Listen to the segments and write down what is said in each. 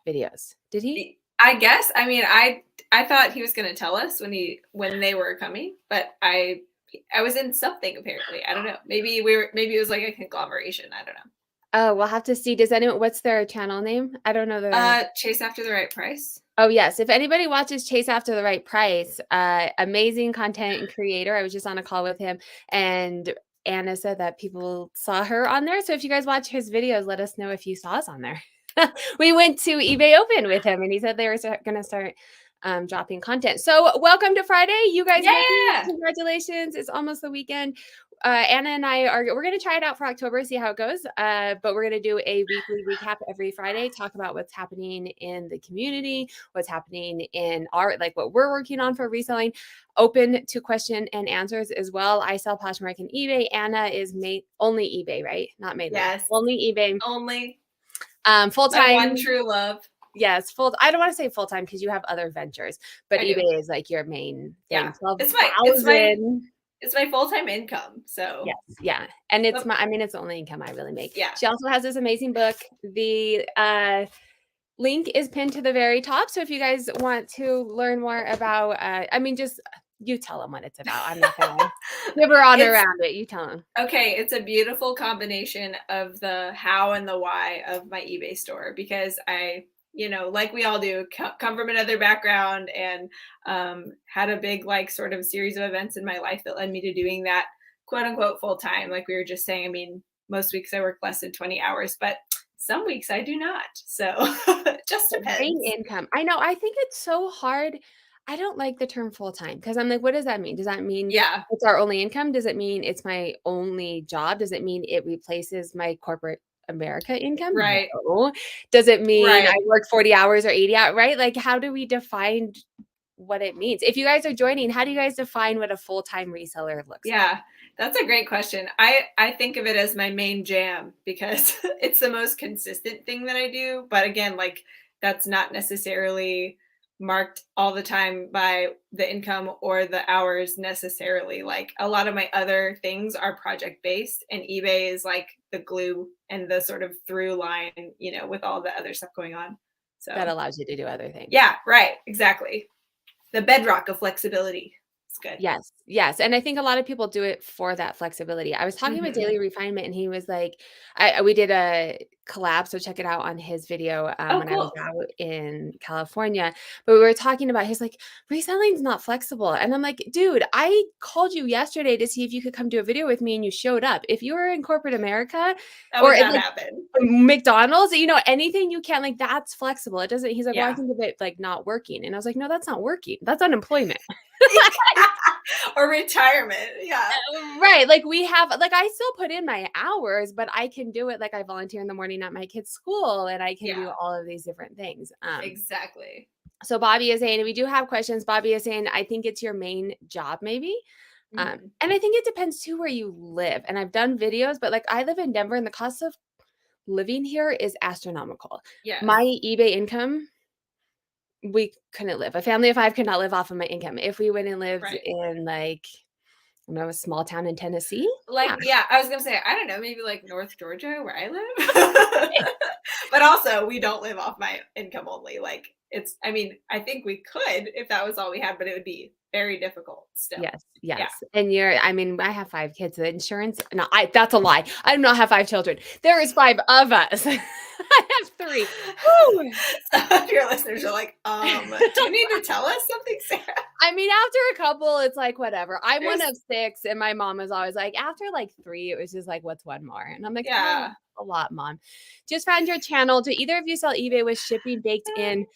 videos. Did he? I guess. I mean, I thought he was going to tell us when they were coming, but I was in something apparently. I don't know. Maybe it was like a conglomeration. I don't know. Oh, we'll have to see. What's their channel name? I don't know Chase After the Right Price. Oh, yes. If anybody watches Chase After the Right Price, amazing content and creator. I was just on a call with him, and Anna said that people saw her on there. So if you guys watch his videos, let us know if you saw us on there. We went to eBay Open with him, and he said they were going to start dropping content. So welcome to Friday. You guys made it. Congratulations. It's almost the weekend. Anna and we're going to try it out for October, see how it goes. But we're going to do a weekly recap every Friday, talk about what's happening in the community, what's happening in like what we're working on for reselling, open to question and answers as well. I sell Poshmark and eBay. Anna is only eBay, right? Not Mainly. Yes. Only eBay. Only. Full-time. My one true love. Yes, I don't want to say full-time because you have other ventures, but eBay is like your main thing. Yeah. 12,000. It's my full-time income. So yes, yeah. And it's it's the only income I really make. Yeah. She also has this amazing book. The link is pinned to the very top. So if you guys want to learn more about, just you tell them what it's about. I'm not gonna give her on around it. You tell them. Okay, it's a beautiful combination of the how and the why of my eBay store, because I, like we all do, come from another background and had a big sort of series of events in my life that led me to doing that quote unquote full time. Like we were just saying, I mean, most weeks I work less than 20 hours, but some weeks I do not. So it just depends. Main income. I know. I think it's so hard. I don't like the term full-time because I'm like, what does that mean? Does that mean it's our only income? Does it mean it's my only job? Does it mean it replaces my corporate America income? Right. No. Does it mean I work 40 hours or 80 hours, right? Like, how do we define what it means? If you guys are joining, how do you guys define what a full-time reseller looks like? Yeah, that's a great question. I think of it as my main jam because it's the most consistent thing that I do. But again, that's not necessarily marked all the time by the income or the hours necessarily. Like a lot of my other things are project based, and eBay is like the glue and the sort of through line, with all the other stuff going on. So that allows you to do other things. Yeah, right. Exactly. The bedrock of flexibility. It's good. Yes. Yes. And I think a lot of people do it for that flexibility. I was talking with Daily Refinement, and he was like, we did a collab, so check it out on his video when I was out in California. But we were talking about, he's like, reselling's not flexible. And I'm like, dude, I called you yesterday to see if you could come do a video with me, and you showed up. If you were in corporate America or happen. McDonald's, anything you can, that's flexible. It doesn't, he's like, well, I think of it like not working. And I was like, no, that's not working. That's unemployment. Or retirement. Yeah. Right. Like we have, I still put in my hours, but I can do it. Like I volunteer in the morning at my kid's school, and I can do all of these different things. Exactly. So Bobby is saying, we do have questions. Bobby is saying, I think it's your main job, maybe. And I think it depends too where you live. And I've done videos, but I live in Denver, and the cost of living here is astronomical. Yeah. My eBay income, we couldn't live. A family of 5 could not live off of my income. If we went and lived in a small town in Tennessee. Yeah, I was gonna say, I don't know, maybe North Georgia where I live. But also we don't live off my income only. I think we could if that was all we had, but it would be very difficult still. Yes. Yeah. And I have 5 kids. The insurance, that's a lie. I do not have 5 children. There is 5 of us. I have 3. Some of your listeners are like, do you need to tell us something, Sarah? After a couple, it's whatever. I'm one of 6, and my mom is always like, after 3, it was just what's one more? And I'm like, yeah, a lot, Mom. Just found your channel. Do either of you sell eBay with shipping baked in?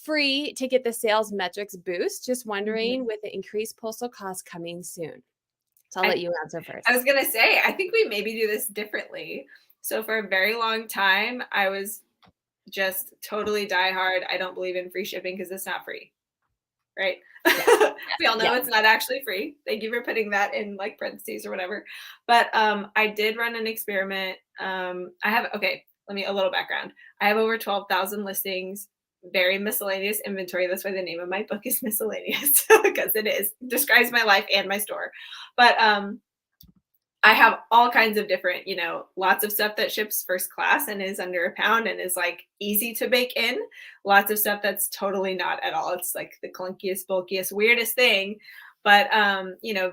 Free to get the sales metrics boost? Just wondering, with the increased postal costs coming soon. So I'll let you answer first. I was going to say, I think we maybe do this differently. So for a very long time, I was just totally diehard. I don't believe in free shipping because it's not free. Right? We all know it's not actually free. Thank you for putting that in parentheses or whatever. But I did run an experiment. A little background. I have over 12,000 listings. Very miscellaneous inventory. That's why the name of my book is Miscellaneous, because it describes my life and my store. But I have all kinds of different, lots of stuff that ships first class and is under a pound and is like easy to bake in. Lots of stuff that's totally not at all. It's like the clunkiest, bulkiest, weirdest thing. But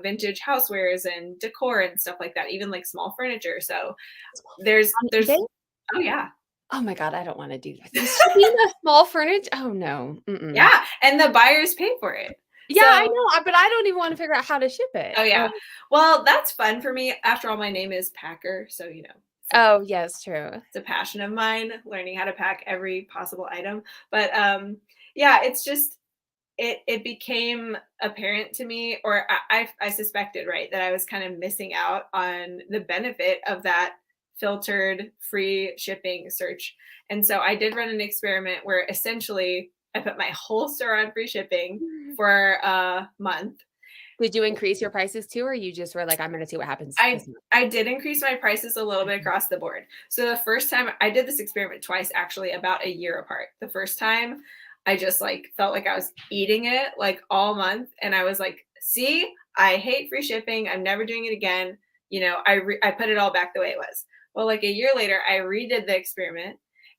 vintage housewares and decor and stuff like that, even like small furniture. So On there's eBay? oh yeah. Oh my god, I don't wanna do that. The shipping of small furniture? Oh, no. Mm-mm. Yeah, and the buyers pay for it. Yeah, I So know, but I don't even wanna figure out how to ship it. oh yeah. Well, that's fun for me. After all, my name is Packer, so Oh, yes, true. it's a passion of mine, learning how to pack every possible item. But yeah, it's just it became apparent to me, or I suspected, right, that I was kind of missing out on the benefit of that filtered free shipping search. And so I did run an experiment where essentially I put my whole store on free shipping for a month. Did you increase your prices too, or you just were like, "I'm gonna see what happens I this month?" I did increase my prices a little bit Mhm. across the board. So the first time I did this experiment twice, actually about a year apart. The first time I just like felt like I was eating it like all month, and I was like, "See, I hate free shipping. I'm never doing it again." I put it all back the way it was. Well, like a year later, I redid the experiment,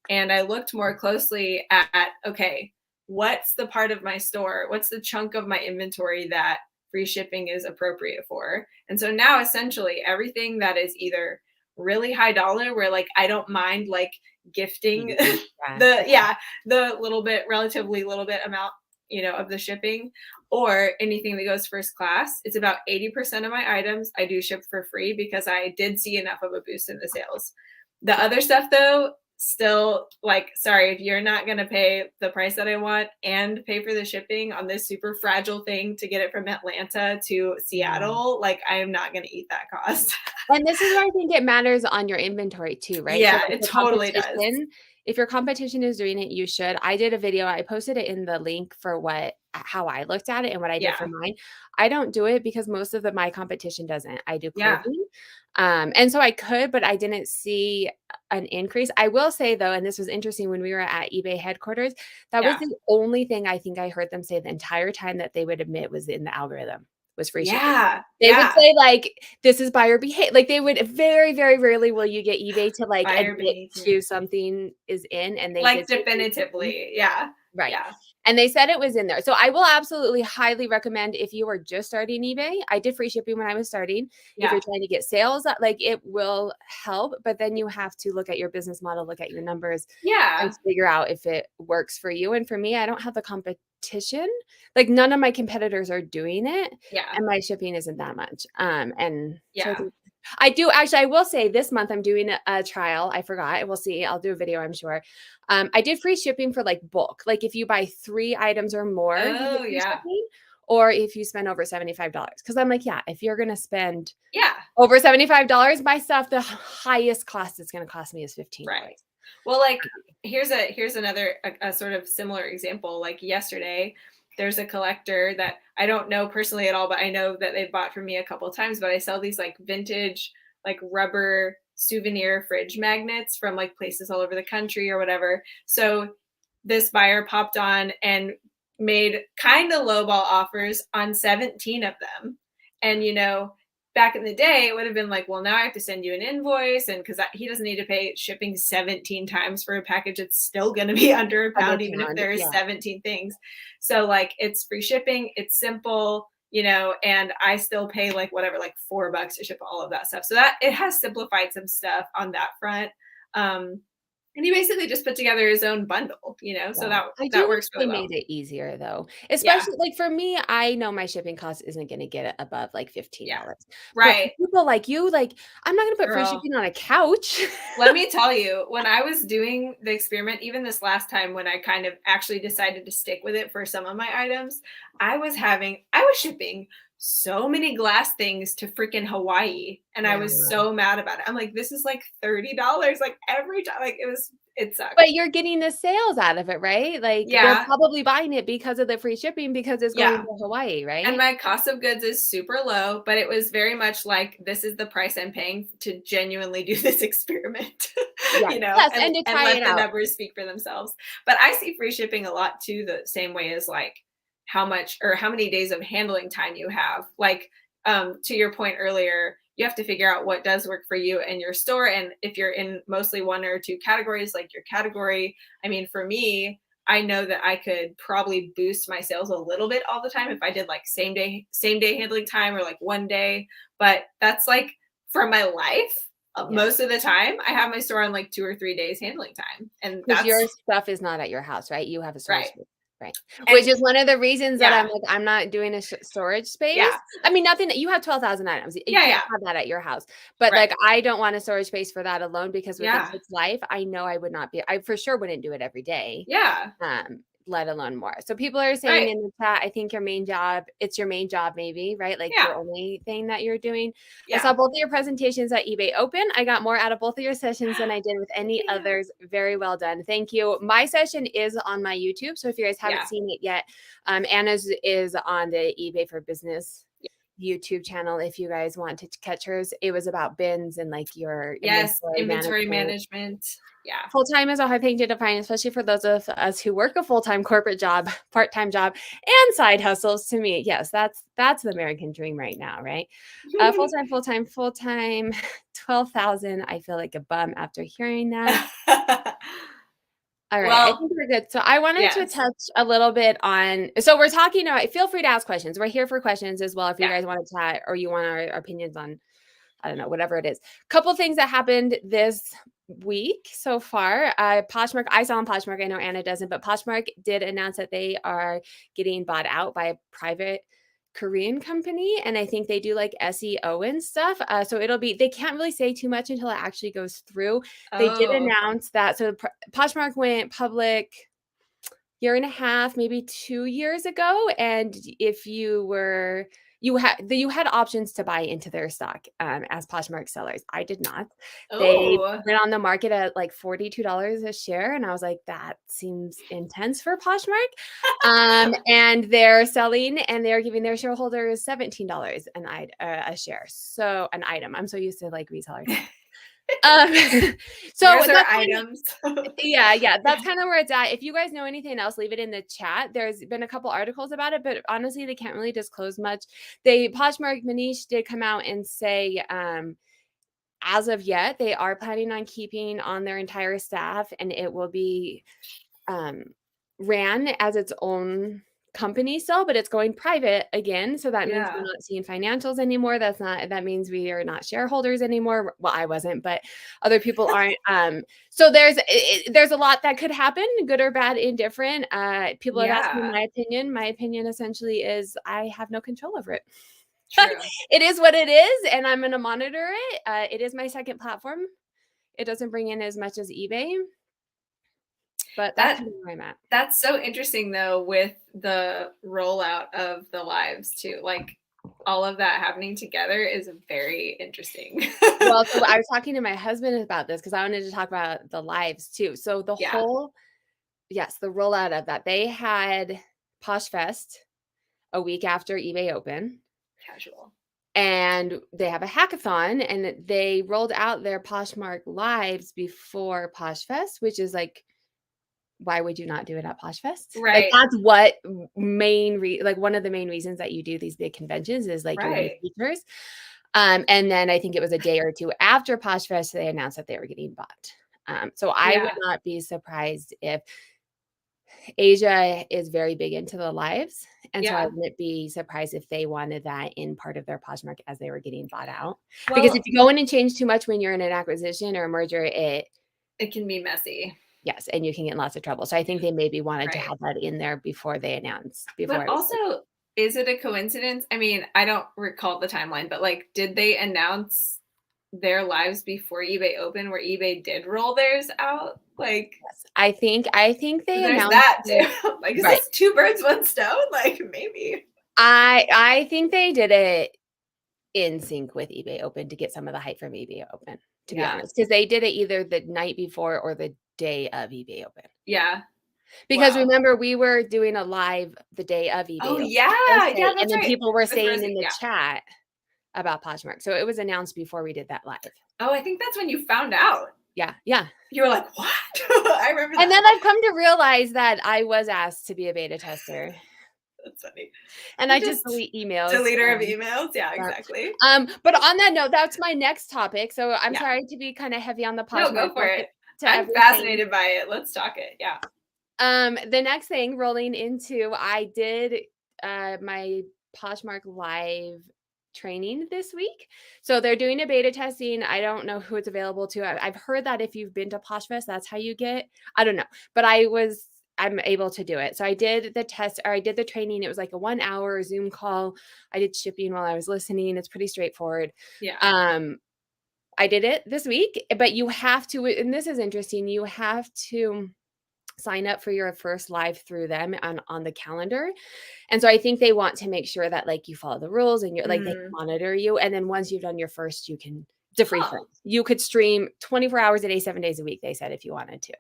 and I looked more closely at okay, what's the part of my store? What's the chunk of my inventory that free shipping is appropriate for? And so now essentially everything that is either really high dollar, where like I don't mind like gifting Mhm. Yeah. the relatively little bit amount, of the shipping, or anything that goes first class, it's about 80% of my items I do ship for free because I did see enough of a boost in the sales. The other stuff though, still like, sorry, if you're not going to pay the price that I want and pay for the shipping on this super fragile thing to get it from Atlanta to Yeah. Seattle, like I am not going to eat that cost. And this is where I think it matters on your inventory too, right? So, Yeah, like, it totally does. if your competition is doing it, you should. I did a video, I posted it in the link for how I looked at it and what I did for Yeah. mine. I don't do it because most of my competition doesn't. I do Yeah. clothing. And so I could, but I didn't see an increase. I will say though, and this was interesting when we were at eBay headquarters, that was Yeah. the only thing I think I heard them say the entire time that they would admit was in the algorithm, was free shipping. Yeah. They would Yeah. say, like, "This is buyer behavior." Like, they would very, very rarely will you get eBay to, like, Buyer admit behavior. to something is in, and they Like did say free shipping. definitively. Yeah. Right. Yeah. And they said it was in there. So I will absolutely highly recommend if you are just starting eBay. I did free shipping when I was starting. If Yeah. you're trying to get sales, like, it will help, but then you have to look at your business model, look at your numbers, and Yeah. figure out if it works for you. And for me, I don't have the competition. Like, none of my competitors are doing it, Yeah. and my shipping isn't that much. And so I Yeah. think I do actually, I will say this month I'm doing a trial. I forgot. We'll see. I'll do a video, I'm sure. I did free shipping for like bulk. Like if you buy 3 items or more, you Oh, get free yeah. shipping, or if you spend over $75. Because I'm like, yeah, if you're gonna spend Yeah. over $75, my stuff, the highest cost it's gonna cost me is Right. $15. Well, like here's another a sort of similar example. Like yesterday, there's a collector that I don't know personally at all, but I know that they bought from me a couple of times. But I sell these like vintage, like rubber souvenir fridge magnets from like places all over the country or whatever. So this buyer popped on and made kind of lowball offers on 17 of them. And back in the day, it would have been like, well, now I have to send you an invoice, and because he doesn't need to pay shipping 17 times for a package, it's still going to be under a Under pound, even if pound, there's yeah. 17 things. So like, it's free shipping, it's simple, and I still pay like whatever, like $4 to ship all of that stuff. So that it has simplified some stuff on that front. Um, and he basically just put together his own bundle, so Yeah. I that do wish works really they well. made it easier though. Yeah, Especially like for me, I know my shipping cost isn't gonna get it above like yeah, $15. But for right, people like you, like, I'm not gonna put free girl. shipping on a couch. Let me tell you, when I was doing the experiment, even this last time when I kind of actually decided to stick with it for some of my items, I was shipping so many glass things to freaking Hawaii, and I Yeah. was so mad about it. I'm like, this is like $30 like every time. Like it But sucked. you're getting the sales out of it, right? Like, they're Yeah, probably buying it because of the free shipping because it's going yeah. to Hawaii, And right? my cost of goods is super low, but it was very much like this is the price I'm paying to genuinely do this experiment, Yes. Yes, and and to try let it the out. numbers speak for themselves. But I see free shipping a lot too, the same way as like how much or how many days of handling time you have. Like to your point earlier, you have to figure out what does work for you and your store. And if you're in mostly one or two categories, like your category, I mean, for me, I know that I could probably boost my sales a little bit all the time if I did like same day handling time or like one day. But that's like for my life. Yeah. Most of the time, I have my store on like 2 or 3 days handling time, and Because that's your stuff is not at your house, right? You have a storage right. space, right? And Which is one of the reasons that I'm yeah, like, I'm not doing a storage space. yeah, I mean, nothing you have 12,000 items. You yeah, can't yeah, have that at your house. But right, like, I don't want a storage space for that alone because with a yeah, kid's life, I know I would not be, I for sure wouldn't do it every day. yeah, Let alone more. So people are saying right, in the chat, I think your main job, it's your main job, maybe, right? Like yeah, your only thing that you're doing. I saw yeah. both of your presentations at eBay Open. I got more out of both of your sessions than I did with Thank any you. others. Very well done. Thank you. My session is on my YouTube. So if you guys haven't Yeah, seen it yet, Anna's is on the eBay for Business YouTube channel. If you guys want to catch hers, it was about bins and like your yes, inventory inventory management. management. Yeah. Full-time is a hard thing to define, especially for those of us who work a full-time corporate job, part-time job, and side hustles. To me, yes, that's the American dream right now, right? Full-time, 12,000. I feel like a bum after hearing that. All right, I Well, think we're good. So I wanted to yes. touch a little bit on, so we're talking about, feel free to ask questions. We're here for questions as well if you Yeah. guys want to chat or you want our opinions on, I don't know, whatever it is. Couple things that happened this week so far. Poshmark, I saw on Poshmark, I know Anna doesn't, but Poshmark did announce that they are getting bought out by a private Korean company. And I think they do like SEO and stuff. So it'll be, they can't really say too much until it actually goes through. They did Oh. announce that. So Poshmark went public year and a half, maybe 2 years ago, and if you had options to buy into their stock, as Poshmark sellers. I did not. They Oh. went on the market at, like, $42 a share, and I was like, "That seems intense for Poshmark." And they're selling, and they're giving their shareholders $17 a share. So an item. I'm so used to, like, reseller terms. Um, so Here's our that's kind of, items. yeah, that's Yeah. kind of where it's at. If you guys know anything else, leave it in the chat. There's been a couple articles about it, but honestly, they can't really disclose much. Poshmark Manish did come out and say, as of yet, they are planning on keeping on their entire staff, and it will be um, ran as its own company still, but it's going private again. So that means we're Yeah. not seeing financials anymore. That means we are not shareholders anymore. Well, I wasn't, but other people aren't. So there's a lot that could happen, good or bad, indifferent. People have asked me Yeah. my opinion. My opinion essentially is I have no control over it. True. It is what it is, and I'm going to monitor it. It is my second platform. It doesn't bring in as much as eBay, but that's That kind of where I'm at. that's so interesting though with the rollout of the lives too. Like all of that happening together is very interesting. Well, so I was talking to my husband about this because I wanted to talk about the lives too. So Yeah. yes, the rollout of that. They had Posh Fest a week after eBay Open, Casual. and they have a hackathon, and they rolled out their Poshmark lives before Posh Fest, which is like, why would you not do it at Posh Fest? Like Right. that's what like one of the main reasons that you do these big conventions is like your new Right. features. And then I think it was a day or two after Posh Fest, they announced that they were getting bought. So I would Yeah. not be surprised if Asia is very big into the lives. And so I Yeah. wouldn't be surprised if they wanted that in part of their Poshmark as they were getting bought out. Because if Well, you go in and change too much when you're in an acquisition or a merger, it can be messy. yes, and you can get in lots of trouble. So I think they maybe wanted to Right. have that in there before they announced, before But it was like, also, is it a coincidence? I mean, I don't recall the timeline, but like, did they announce their lives before eBay opened where eBay did roll theirs out? Like, yes. I think they there's announced that it. too. Like, is Right. this two birds, one stone? Like, maybe. I think they did it in sync with eBay Open to get some of the hype from eBay Open, to be Yeah. honest, because they did it either the night before or the day of eBay Open. Yeah. Because Wow. remember, we were doing a live the day of Oh, eBay Open, yeah. Thursday, Yeah, and that's then right. people were With saying in Rosie. the Yeah. chat about Poshmark. So it was announced before we did that live. Oh, I think that's when you found out. Yeah, yeah. You were like, what? I remember And that. then I've come to realize that I was asked to be a beta tester. That's funny. And You I just just delete emails. deleter of emails. Yeah, Yeah. exactly. But on that note, that's my next topic. So I'm Yeah. sorry to be kind of heavy on the No, Poshmark. go for We'll get it. to I'm everything. fascinated by it. Let's talk it. Yeah. The next thing rolling into, I did my Poshmark live training this week. So they're doing a beta testing. I don't know who it's available to. I've heard that if you've been to Poshfest, that's how you get. I don't know, but I'm able to do it. So I did the test, or I did the training. It was like a 1 hour Zoom call. I did shipping while I was listening. It's pretty straightforward. Yeah. I did it this week, but you have to, and this is interesting, you have to sign up for your first live through them on the calendar. And so I think they want to make sure that like you follow the rules and you're like they Mm. monitor you. And then once you've done your first, it's a free Huh. thing. You could stream 24 hours a day, 7 days a week, they said, if you wanted to.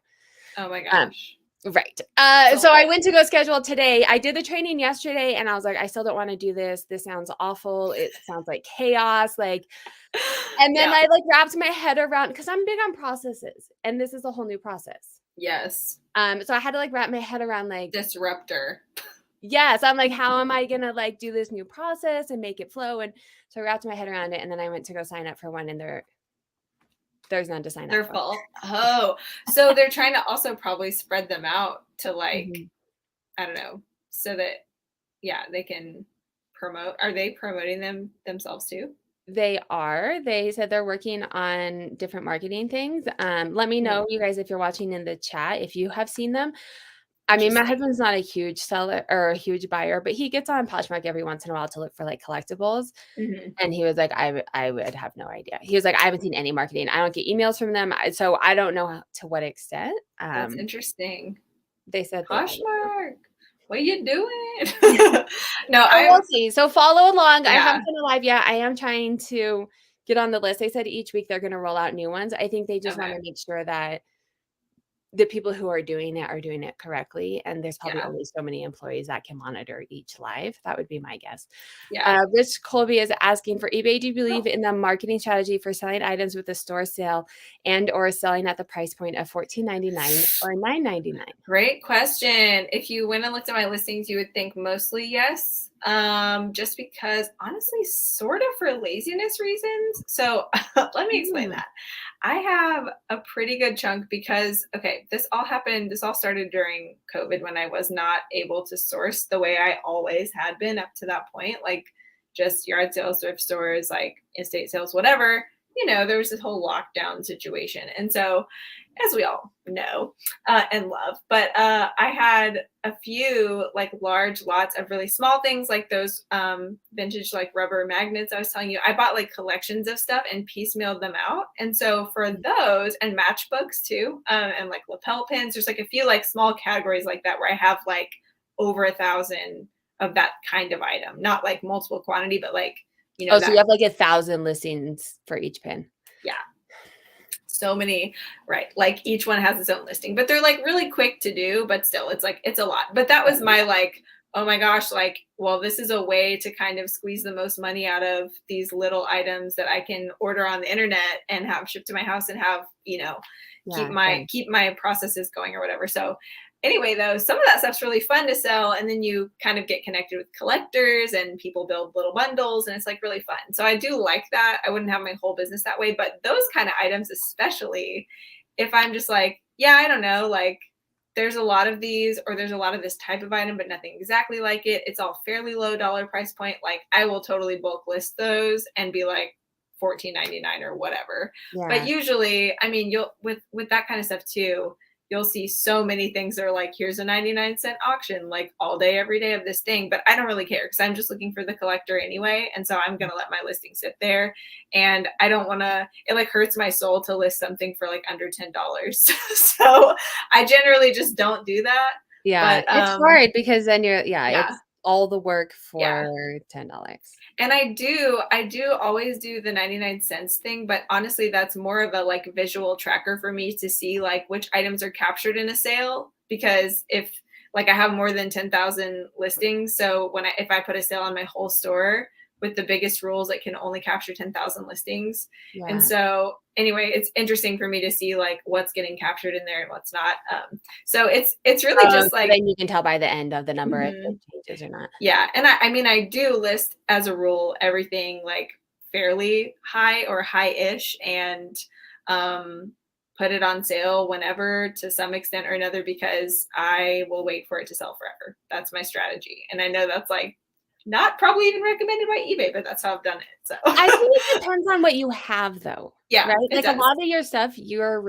Oh my Um, gosh. right. It's a So I lot. went to go schedule today. I did the training yesterday and I was like, I still don't want to do this. This sounds awful. It sounds like chaos. Like, and then Yeah. I like wrapped my head around because I'm big on processes and this is a whole new process. Yes. So I had to like wrap my head around like, Disruptor. yes, I'm like, how am I gonna like do this new process and make it flow? And so I wrapped my head around it, and then I went to go sign up for one, and there's none to sign up They're for. full. Oh, so they're trying to also probably spread them out to like, Mhm. I don't know, so that yeah, they can promote. Are they promoting themselves too? They are. They said they're working on different marketing things. Let me Hmm. know, you guys, if you're watching in the chat, if you have seen them. I mean, my Interesting. husband's not a huge seller or a huge buyer, but he gets on Poshmark every once in a while to look for like collectibles. Hmm. And he was like, I would have no idea. He was like, I haven't seen any marketing. I don't get emails from them. So I don't know to what extent. That's interesting. They said they are. Poshmark, what you doing? Yeah. No, So I'm we'll see. So follow along. I yeah. haven't done a live yet. I am trying to get on the list. They said each week they're going to roll out new ones. I think they just want Okay. to make sure that the people who are doing it correctly. And there's probably Yeah. only so many employees that can monitor each live. That would be my guess. Yeah. Rich Colby is asking for eBay. Do you believe Oh, in the marketing strategy for selling items with a store sale and or selling at the price point of $14.99 or $9.99? great question. If you went and looked at my listings, you would think mostly yes. Just because honestly, sort of for laziness reasons. So let me explain Mm, that. I have a pretty good chunk because, okay, this all started during COVID when I was not able to source the way I always had been up to that point, like just yard sales, thrift stores, like estate sales, whatever. There was this whole lockdown situation. And so, as we all know and love, but I had a few like large lots of really small things like those vintage like rubber magnets I was telling you. I bought like collections of stuff and piecemealed them out. And so for those and matchbooks too, and like lapel pins, there's like a few like small categories like that where I have like over 1,000 of that kind of item, not like multiple quantity, but like, Oh, so you that, have like 1,000 listings for each pin. yeah. So many, right? Like each one has its own listing, but they're like really quick to do, but still it's like it's a lot. But that was my like, oh my gosh, like, well, this is a way to kind of squeeze the most money out of these little items that I can order on the internet and have shipped to my house and have, keep Yeah, my same. keep my processes going or whatever. So anyway, though, some of that stuff's really fun to sell. And then you kind of get connected with collectors and people build little bundles and it's like really fun. So I do like that. I wouldn't have my whole business that way, but those kind of items, especially if I'm just like, yeah, I don't know, like there's a lot of these or there's a lot of this type of item, but nothing exactly like it. It's all fairly low dollar price point. Like I will totally bulk list those and be like, $14.99 or whatever. But Yeah. usually, I mean, you'll with that kind of stuff too, you'll see so many things that are like, here's a 99-cent auction, like all day, every day of this thing. But I don't really care because I'm just looking for the collector anyway. And so I'm going to let my listing sit there. And I don't want to, it like hurts my soul to list something for like under $10. So I generally just don't do that. Yeah, But it's hard because then yeah, it's all the work yeah. for $10. And I do always do the 99 cents thing, but honestly, that's more of a like visual tracker for me to see like which items are captured in a sale. Because if like I have more than 10,000 listings, so if I put a sale on my whole store, with the biggest rules that can only capture 10,000 listings. And Yeah. so anyway, it's interesting for me to see like what's getting captured in there and what's not. So it's really Oh, just so like, then you can tell by the end of the number if it mhm. changes or not. Yeah, and I mean, I do list as a rule everything like fairly high or high-ish, and um, put it on sale whenever to some extent or another because I will wait for it to sell forever. That's my strategy, and I know that's like not probably even recommended by eBay, but that's how I've done it. So I think it depends on what you have though, yeah, right? it Like a does. lot of your stuff, you are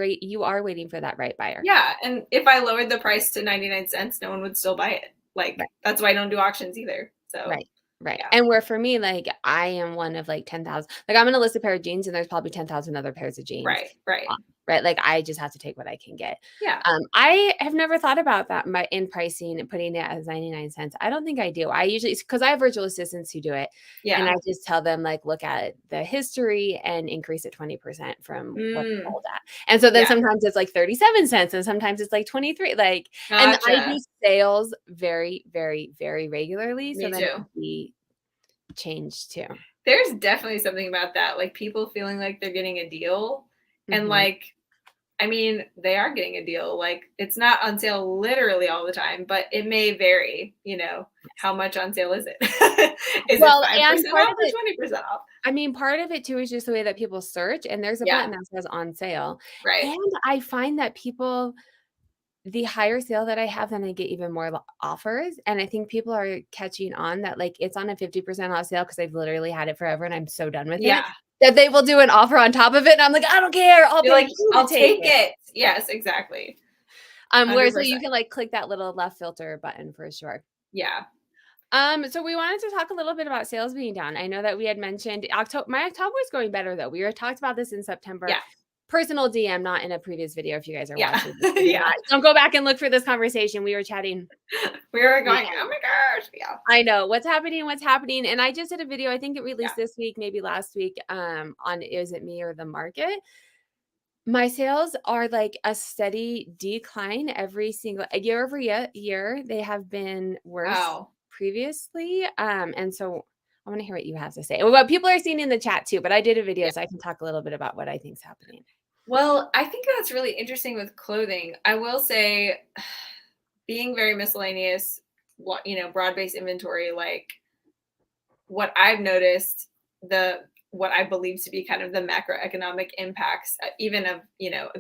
waiting for that right buyer. Yeah, and if I lowered the price to 99 cents, no one would still buy it. Like Right. that's why I don't do auctions either. So Right. Right. yeah, And where for me, like I am one of like 10,000, like I'm gonna list a pair of jeans and there's probably 10,000 other pairs of jeans. right, right, Right. Like I just have to take what I can get. yeah, I have never thought about that in pricing and putting it as 99 cents. I don't think I do. I usually, because I have virtual assistants who do it. And I yeah. just tell them like look at the history and increase it 20% from what it's Mm. sold at. And so then Yeah, sometimes it's like 37 cents and sometimes it's like 23. Like, and I do gotcha. sales very, very, very regularly. So Me then it too. would be changed too. There's definitely something about that, like people feeling like they're getting a deal. And Hmm. like, I mean, they are getting a deal. Like, it's not on sale literally all the time, but it may vary, Yes. how much on sale is it? Is it Well, and 5% part of off or it, 20% off? I mean, part of it too is just the way that people search, and there's a Yeah, button that says on sale. right. And I find that people, the higher sale that I have, then I get even more offers. And I think people are catching on that like it's on a 50% off sale because I've literally had it forever and I'm so done with it Yeah. that they will do an offer on top of it. And I'm like, I don't care. I'll You're pay like, you to I'll take take it. it. Yes, exactly. Where so you 100%. can like click that little left filter button for sure. Yeah. So we wanted to talk a little bit about sales being down. I know that we had mentioned October. My October is going better though. We were talked about this in September. Yeah. Personal DM, not in a previous video. If you guys are Yeah. watching, this, do Yeah. not don't go back and look for this conversation. We were chatting. We were going, oh Weekend. my gosh. Yeah. I know what's happening. What's happening? And I just did a video. I think it Yeah. released this week, maybe last week. On is it me or the market? My sales are like a steady decline every single year over year. They have been worse Wow. previously. And so I want to hear what you have to say. Well, what people are seeing in the chat too, but I did a video Yeah. so I can talk a little bit about what I think's happening. Well, I think that's really interesting with clothing. I will say, being very miscellaneous, broad-based inventory, like what I've noticed, the what I believe to be kind of the macroeconomic impacts, even of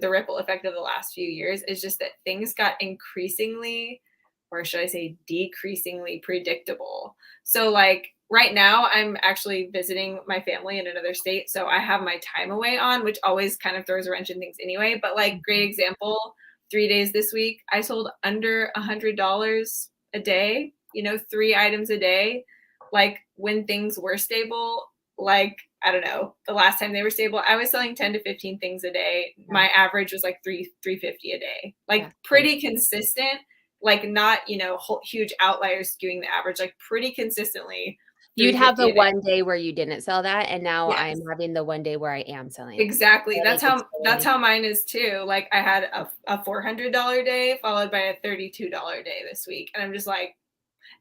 the ripple effect of the last few years, is just that things got increasingly, or should I say, decreasingly predictable. So, like right now, I'm actually visiting my family in another state, so I have my time away on, which always kind of throws a wrench in things anyway. But like, great Mhm. example. 3 days this week, I sold under $100 a day. 3 items a day, like when things were stable, like I don't know, the last time they were stable, I was selling 10 to 15 things a day. Yeah, My average was like 350 a day. yeah, Like same. pretty consistent, like not, huge outliers skewing the average, like pretty consistently You'd have 350 the a day. one day where you didn't sell that, and now I'm Yes. having the one day where I am selling it. Exactly. So, like, That's it's how that's really how mine is too. Like I had a $400 day followed by a $32 day this week. And I'm just like,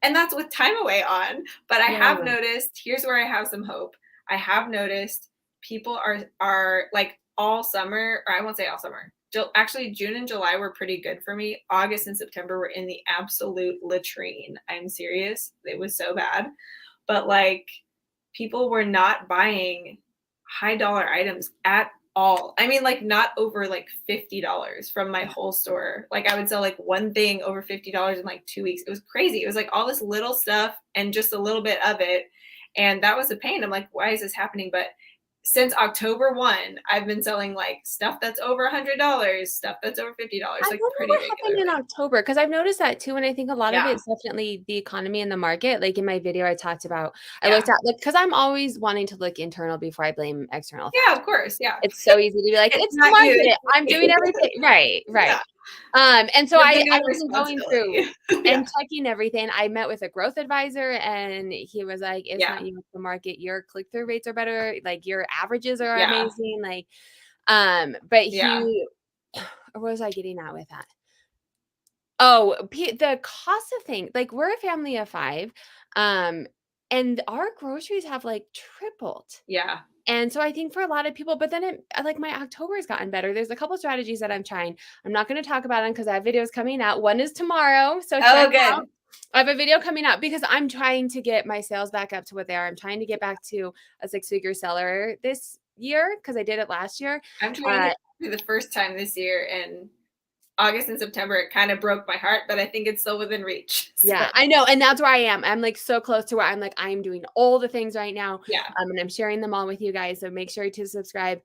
and that's with time away on. But I yeah, have noticed, here's where I have some hope. I have noticed people are like all summer, or I won't say all summer. Actually, June and July were pretty good for me. August and September were in the absolute latrine. I'm serious. It was so bad. But like people were not buying high dollar items at all. I mean, like not over like $50 from my yeah. whole store. Like I would sell like one thing over $50 in like 2 weeks. It was crazy. It was like all this little stuff and just a little bit of it. And that was a pain. I'm like, why is this happening? But since October 1, I've been selling like stuff that's over $100, stuff that's over $50, I like wonder pretty what happened in regularly. October because I've noticed that too, and I think a lot of Yeah. it's definitely the economy and the market. Like in my video, I talked about I looked Yeah. at like because I'm always wanting to look internal before I blame external Yeah, of factors. course. Yeah. It's so easy to be like, It's it's the not you. market. I'm doing everything right, right. Yeah. And so You're I bringing I on was going through responsibility. and Yeah. checking everything. I met with a growth advisor, and he was like, "It's not Yeah. you, it's the market. Your click through rates are better. Like your averages are Yeah. amazing. Like, but Yeah. he, what was I getting at with that? Oh, the cost of things like, we're a family of 5, um, and our groceries have like tripled. Yeah. And so I think for a lot of people, but then like my October has gotten better. There's a couple strategies that I'm trying. I'm not going to talk about them because I have videos coming out. One is tomorrow. So check Oh, out. good. I have a video coming out because I'm trying to get my sales back up to what they are. I'm trying to get back to a 6-figure seller this year because I did it last year. I'm trying to get for the first time this year, and August and September, it kind of broke my heart, but I think it's still within reach. Yeah, So, I know. And that's where I am. I'm like so close to where I'm like, I'm doing all the things right now. yeah. And I'm sharing them all with you guys. So make sure to subscribe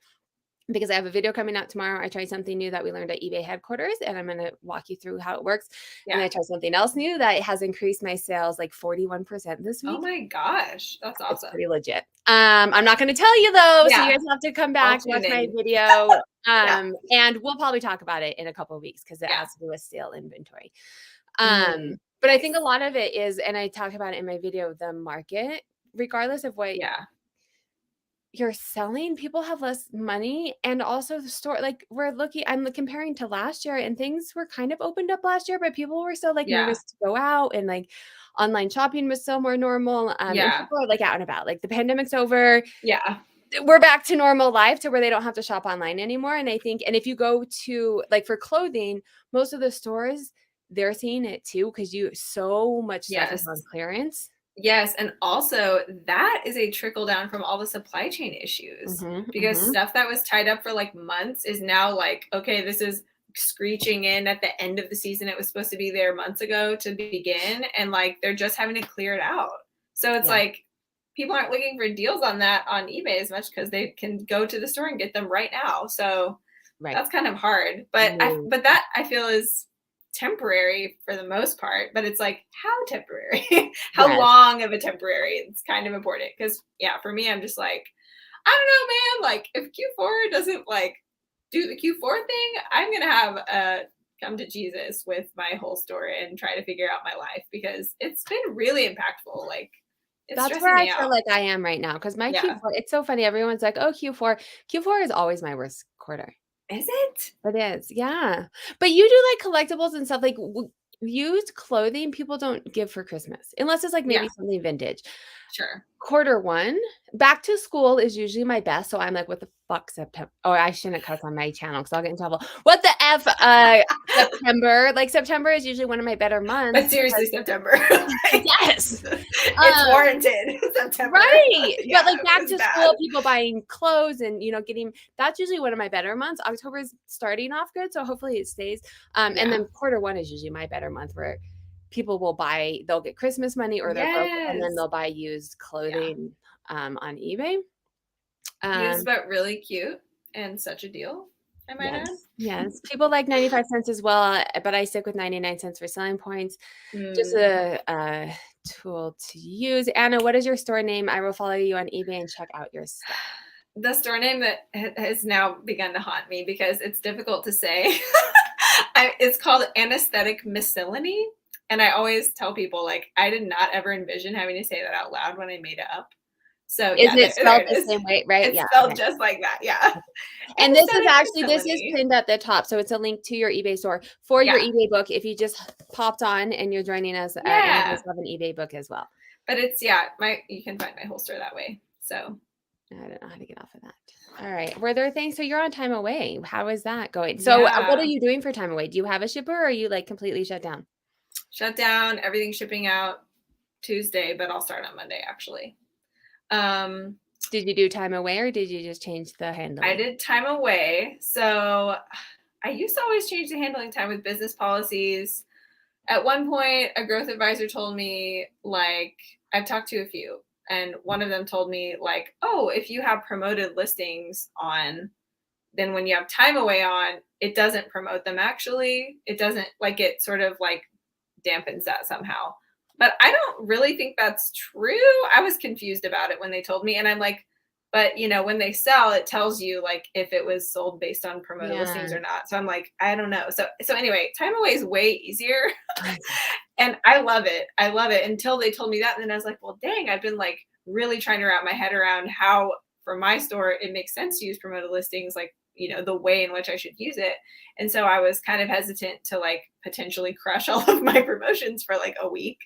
because I have a video coming out tomorrow. I tried something new that we learned at eBay headquarters, and I'm going to walk you through how it works. And Yeah. I tried something else new that has increased my sales like 41% this Oh week. my gosh. That's It's awesome. pretty legit. I'm not going to tell you though, so you Yeah. guys have to come I'll back, watch tune my in. video. Yeah. And we'll probably talk about it in a couple of weeks because it Yeah. has to do with sale inventory. Mm, But I nice. think a lot of it is, and I talk about it in my video, the market, regardless of what Yeah. you're selling, people have less money. And also the store, like I'm comparing to last year, and things were kind of opened up last year, but people were still like Yeah. nervous to go out, and like online shopping was still more normal. And Yeah. people are like out and about, like the pandemic's over. Yeah. We're back to normal life to where they don't have to shop online anymore. And I think, and if you go to like for clothing, most of the stores, they're seeing it too because so much stuff is Yes. on clearance. Yes, and also that is a trickle down from all the supply chain issues Mhm, because mhm. stuff that was tied up for like months is now like, okay, this is screeching in at the end of the season. It was supposed to be there months ago to begin, and like they're just having to clear it out. So it's Yeah, like people aren't looking for deals on that on eBay as much because they can go to the store and get them right now. So right. that's kind of hard. Mm, But that I feel is temporary for the most part, but it's like how temporary? How yes. long of a temporary? It's kind of important because yeah, for me I'm just like I don't know, man, like if Q4 doesn't like do the Q4 thing, I'm going to have a come to Jesus with my whole store and try to figure out my life because it's been really impactful. Like it's That's where stressing I me feel out. like I am right now because my Yeah. Q4, it's so funny. Everyone's like, oh, Q4. Q4 is always my worst quarter. Is it? It is, yeah. But you do like collectibles and stuff like used clothing people don't give for Christmas unless it's like Yeah, maybe something vintage. sure. Quarter one, back to school is usually my best. So I'm like, what the fuck, September? Oh, I shouldn't cuss on my channel because I'll get in trouble. What the F? September. Like September is usually one of my better months But seriously, because September. Like, yes. it's Um, warranted. September. right. But Yeah, like it back was to bad. school, people buying clothes and getting that's usually one of my better months. October's starting off good, so hopefully it stays. And Yeah. then quarter one is usually my better month where people will buy, they'll get Christmas money or they're broke and then Yes. they'll buy used Yeah. clothing on eBay. Used Um, but really cute and such a deal, I might add. yes, yes. People like 95 cents as well, but I stick with 99 cents for selling points. Just Mm. a tool to use. Anna, what is your store name? I will follow you on eBay and check out your stuff. The store name that has now begun to haunt me because it's difficult to say. It's called Anesthetic Miscellany. And I always tell people, like, I did not ever envision having to say that out loud when I made it up. So, Is yeah, it there spelled it the is. same way, right? It's Yeah, spelled okay. just like that. Yeah. And this is Anesthetic actually this is Miscellany. pinned at the top, so it's a link to your eBay store for your Yeah. eBay book if you just popped on and you're joining us, Anna Yeah. does have an eBay book as well. But it's, yeah, you can find my whole store that way. So, I don't know how to get off of that. All right. Were there things so you're on time away. How is that going? So, what are yeah. you doing for time away? Do you have a shipper or are you like completely shut down? Shut down, everything shipping out Tuesday, but I'll start on Monday actually. Um, Did you do time away or did you just change the I handling? did time away. So I used to always change the handling time with business policies. At one point, a growth advisor told me, like, I've talked to a few, and one of them told me, like, oh, if you have promoted listings on, then when you have time away on, it doesn't promote them actually. It doesn't, like, it sort of like dampens that somehow. But I don't really think that's true. I was confused about it when they told me. And I'm like, but when they sell, it tells you like if it was sold based on promoted listings Yeah. or not. So I'm like, I don't know. So anyway, time away is way easier. And I love it. I love it until they told me that. And then I was like, well, dang, I've been like really trying to wrap my head around how for my store it makes sense to use promoted listings, like the way in which I should use it. And so I was kind of hesitant to like potentially crush all of my promotions for like a week.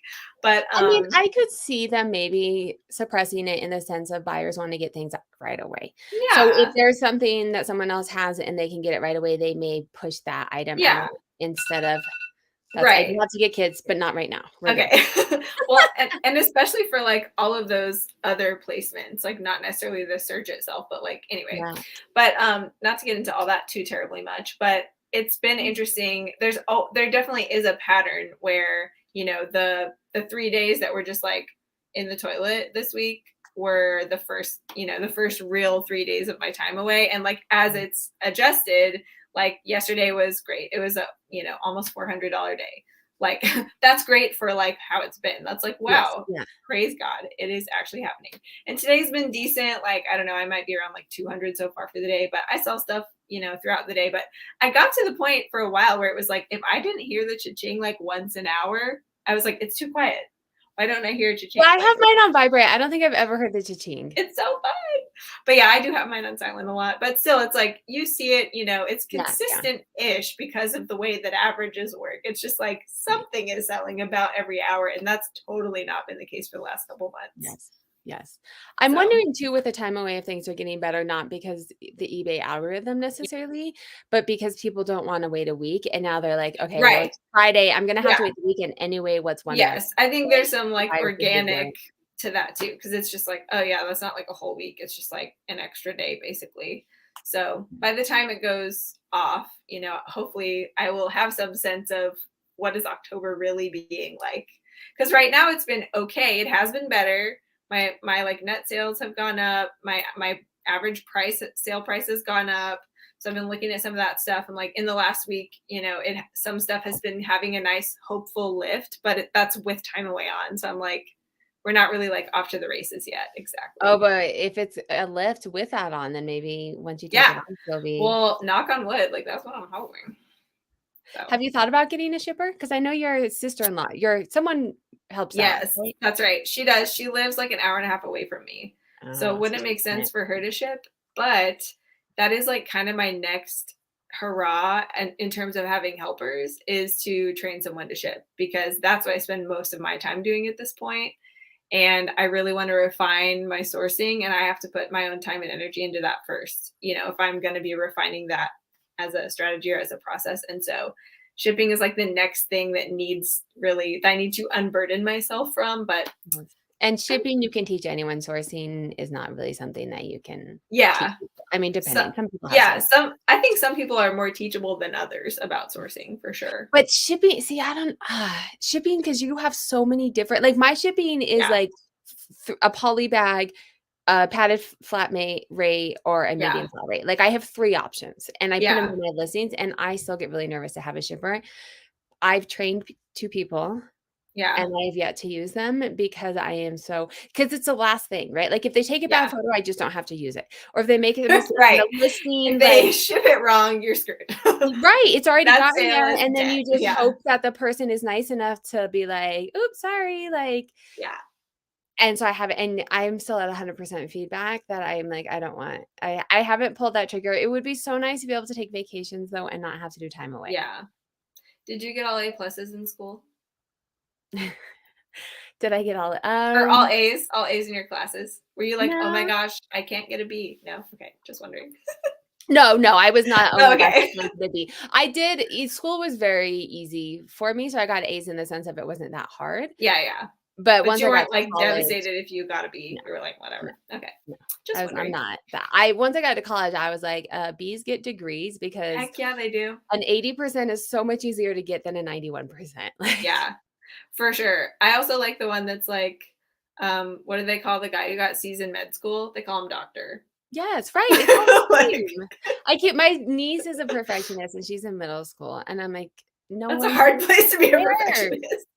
But I mean, I could see them maybe suppressing it in the sense of buyers want to get things right away. So if yeah, there's something that someone else has and they can get it right away, they may push that item yeah, out instead of that's I do right. have to get kids, but not right now. We're good. Okay. Well, and especially for like all of those other placements, like not necessarily the search itself, but like anyway. Yeah. But not to get into all that too terribly much, but it's been interesting. There definitely is a pattern where, the 3 days that were just like in the toilet this week were the first real 3 days of my time away. And like as it's adjusted, like yesterday was great. It was a, almost $400 day, like that's great for like how it's been. That's like, Yes. wow, Yeah. praise God, it is actually happening. And today's been decent. Like, I don't know, I might be around like 200 so far for the day, but I sell stuff, throughout the day. But I got to the point for a while where it was like, if I didn't hear the cha-ching like once an hour, I was like, it's too quiet. Why don't I hear cha-ching? Well, I Like, have mine on vibrate. I don't think I've ever heard the cha-ching. it's so fun. But yeah, I do have mine on silent a lot. But still, it's like you see it, it's Yes. Yeah. consistent-ish because of the way that averages work. It's just like Right. something is selling about every hour, and that's totally not been the case for the last couple months. Yes. Yes. I'm So wondering too with the time away if things are getting better, not because the eBay algorithm necessarily, but because people don't want to wait a week. And now they're like, okay, well, right. it's Friday. I'm going to have Yeah. to wait the weekend anyway. What's one more? Yes. I think Day? there's some like Buyers are organic figuring. to that too, because it's just like, oh yeah, that's not like a whole week. It's just like an extra day basically. So by the time it goes off, hopefully I will have some sense of what is October really being like. Because right now it's been okay. It has been better. My like net sales have gone up. My average sale price has gone up. So I've been looking at some of that stuff, and like in the last week, some stuff has been having a nice hopeful lift, but that's with time away on. So I'm like, we're not really like off to the races yet. Oh, Exactly. but if it's a lift with that on, then maybe once you take Yeah. it off, you'll be. Well, knock on wood, like that's what I'm hoping. So Have you thought about getting a shipper? Because I know your sister-in-law, your someone helps out, yes, right? that's right. She does. She lives like an hour and a half away from me. So it So wouldn't she make sense can't. for her to ship, but that is like kind of my next hurrah and in terms of having helpers is to train someone to ship because that's what I spend most of my time doing at this point. And I really want to refine my sourcing and I have to put my own time and energy into that first, if I'm going to be refining that as a strategy or as a process. And so shipping is like the next thing that I need to unburden myself from, but Yes. And shipping, you can teach anyone. Sourcing is not really something that you can teach yeah. people. I mean, So depending, some people have yeah, sourced. I think some people are more teachable than others about sourcing for sure. But shipping, see, I don't shipping because you have so many different like my shipping is Yeah. like a poly bag, a padded flat mate rate, or a Yeah. medium flat rate. Like I have 3 options and I put them Yeah. in my listings and I still get really nervous to have a shipper. I've trained 2 people. Yeah. And I have yet to use them because I am so because it's the last thing, right? Like, if they take a bad Yeah. photo, I just don't have to use it. Or if they make a mistake in Right. the If listing, like they ship it wrong, you're screwed. right, it's already That gotten sale there, is and then dead. you just Yeah. hope that the person is nice enough to be like, "Oops, sorry," like Yeah. and so I have and I'm still at 100% feedback that I'm like, I don't want I haven't pulled that trigger. It would be so nice to be able to take vacations, though, and not have to do time away. Yeah. Did you get all A pluses in school? Did I get all Or all A's in your classes? Were you like, "Oh my no. gosh, I can't get a B"? No? Okay, just wondering. No, no, I was not, "Oh Oh, my gosh, I okay. can't get a B." I did school was very easy for me, so I got A's in the sense of it wasn't that hard, Yeah, yeah. but But once you I got weren't, to like, college, devastated if you got a no, B. You were like, no, "Whatever." Okay. no. Just I'm wondering. not that I once I got to college, I was like, B's get degrees because Heck yeah, they do. an 80% is so much easier to get than a 91%." Like Yeah, for sure. I also like the one that's like, what do they call the guy who got C's in med school? They call him doctor. yes, right, it's all the Like, same. I keep my niece is a perfectionist, and she's in middle school, and I'm like, "No that's a one hard place to be a cares." perfectionist.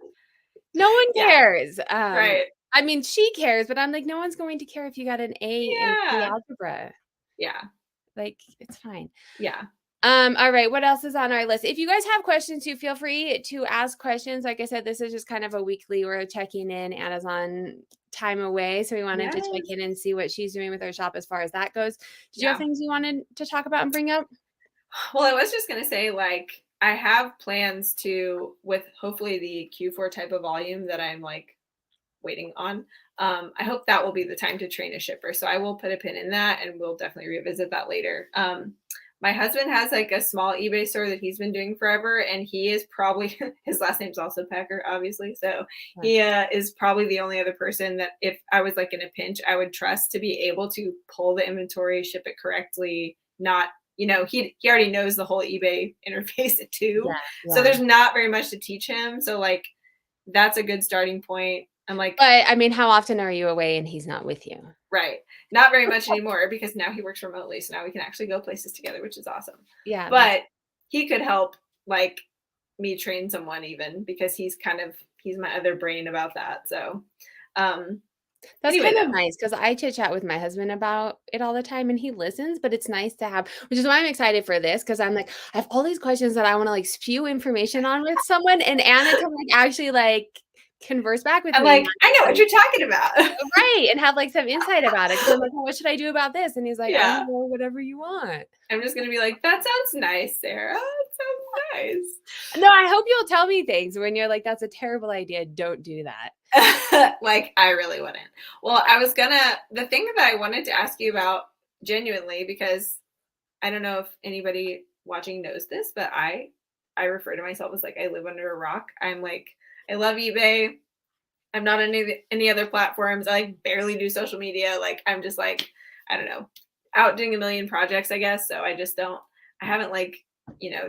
No one Yeah, cares. right. I mean, she cares, but I'm like, no one's going to care if you got an A in Yeah. pre-algebra. Yeah, Like, it's fine. yeah. All right, what else is on our list? If you guys have questions too, feel free to ask questions. Like I said, this is just kind of a weekly, we're checking in. Anna's on time away, so we wanted to check Yes. in and see what she's doing with her shop as far as that goes. Did you have Yeah. things you wanted to talk about and bring up? Well, I was just gonna say, like, I have plans to, with hopefully the Q4 type of volume that I'm like waiting on. I hope that will be the time to train a shipper. So I will put a pin in that and we'll definitely revisit that later. My husband has like a small eBay store that he's been doing forever, and he is probably his last name's also Packer, obviously. So Sure. he is probably the only other person that if I was like in a pinch, I would trust to be able to pull the inventory, ship it correctly, not he already knows the whole eBay interface too. Yeah, So yeah. there's not very much to teach him. So like that's a good starting point. I'm like, But I mean, how often are you away and he's not with you? right. Not very much anymore because now he works remotely. So now we can actually go places together, which is awesome. Yeah, that's But he could help like me train someone even because he's my other brain about that. So That's anyway kind of though. nice because I chit chat with my husband about it all the time and he listens, but it's nice to have, which is why I'm excited for this because I'm like, I have all these questions that I want to like spew information on with someone and Anna can like actually like converse back with I'm me. And like, I know what you're talking about. right. And have like some insight about it. Cause I'm like, well, what should I do about this? And he's like, I Yeah. don't know, whatever you want. I'm just gonna be like, that sounds nice, Sarah. That sounds No, I hope you'll tell me things when you're like, that's a terrible idea. Don't do that. nice. Like I really wouldn't. Well, the thing that I wanted to ask you about genuinely, because I don't know if anybody watching knows this, but I refer to myself as like I live under a rock. I'm like I love eBay. I'm not on any other platforms. I like barely do social media. Like I'm just like I don't know, out doing a million projects, I guess. So I just don't. I haven't like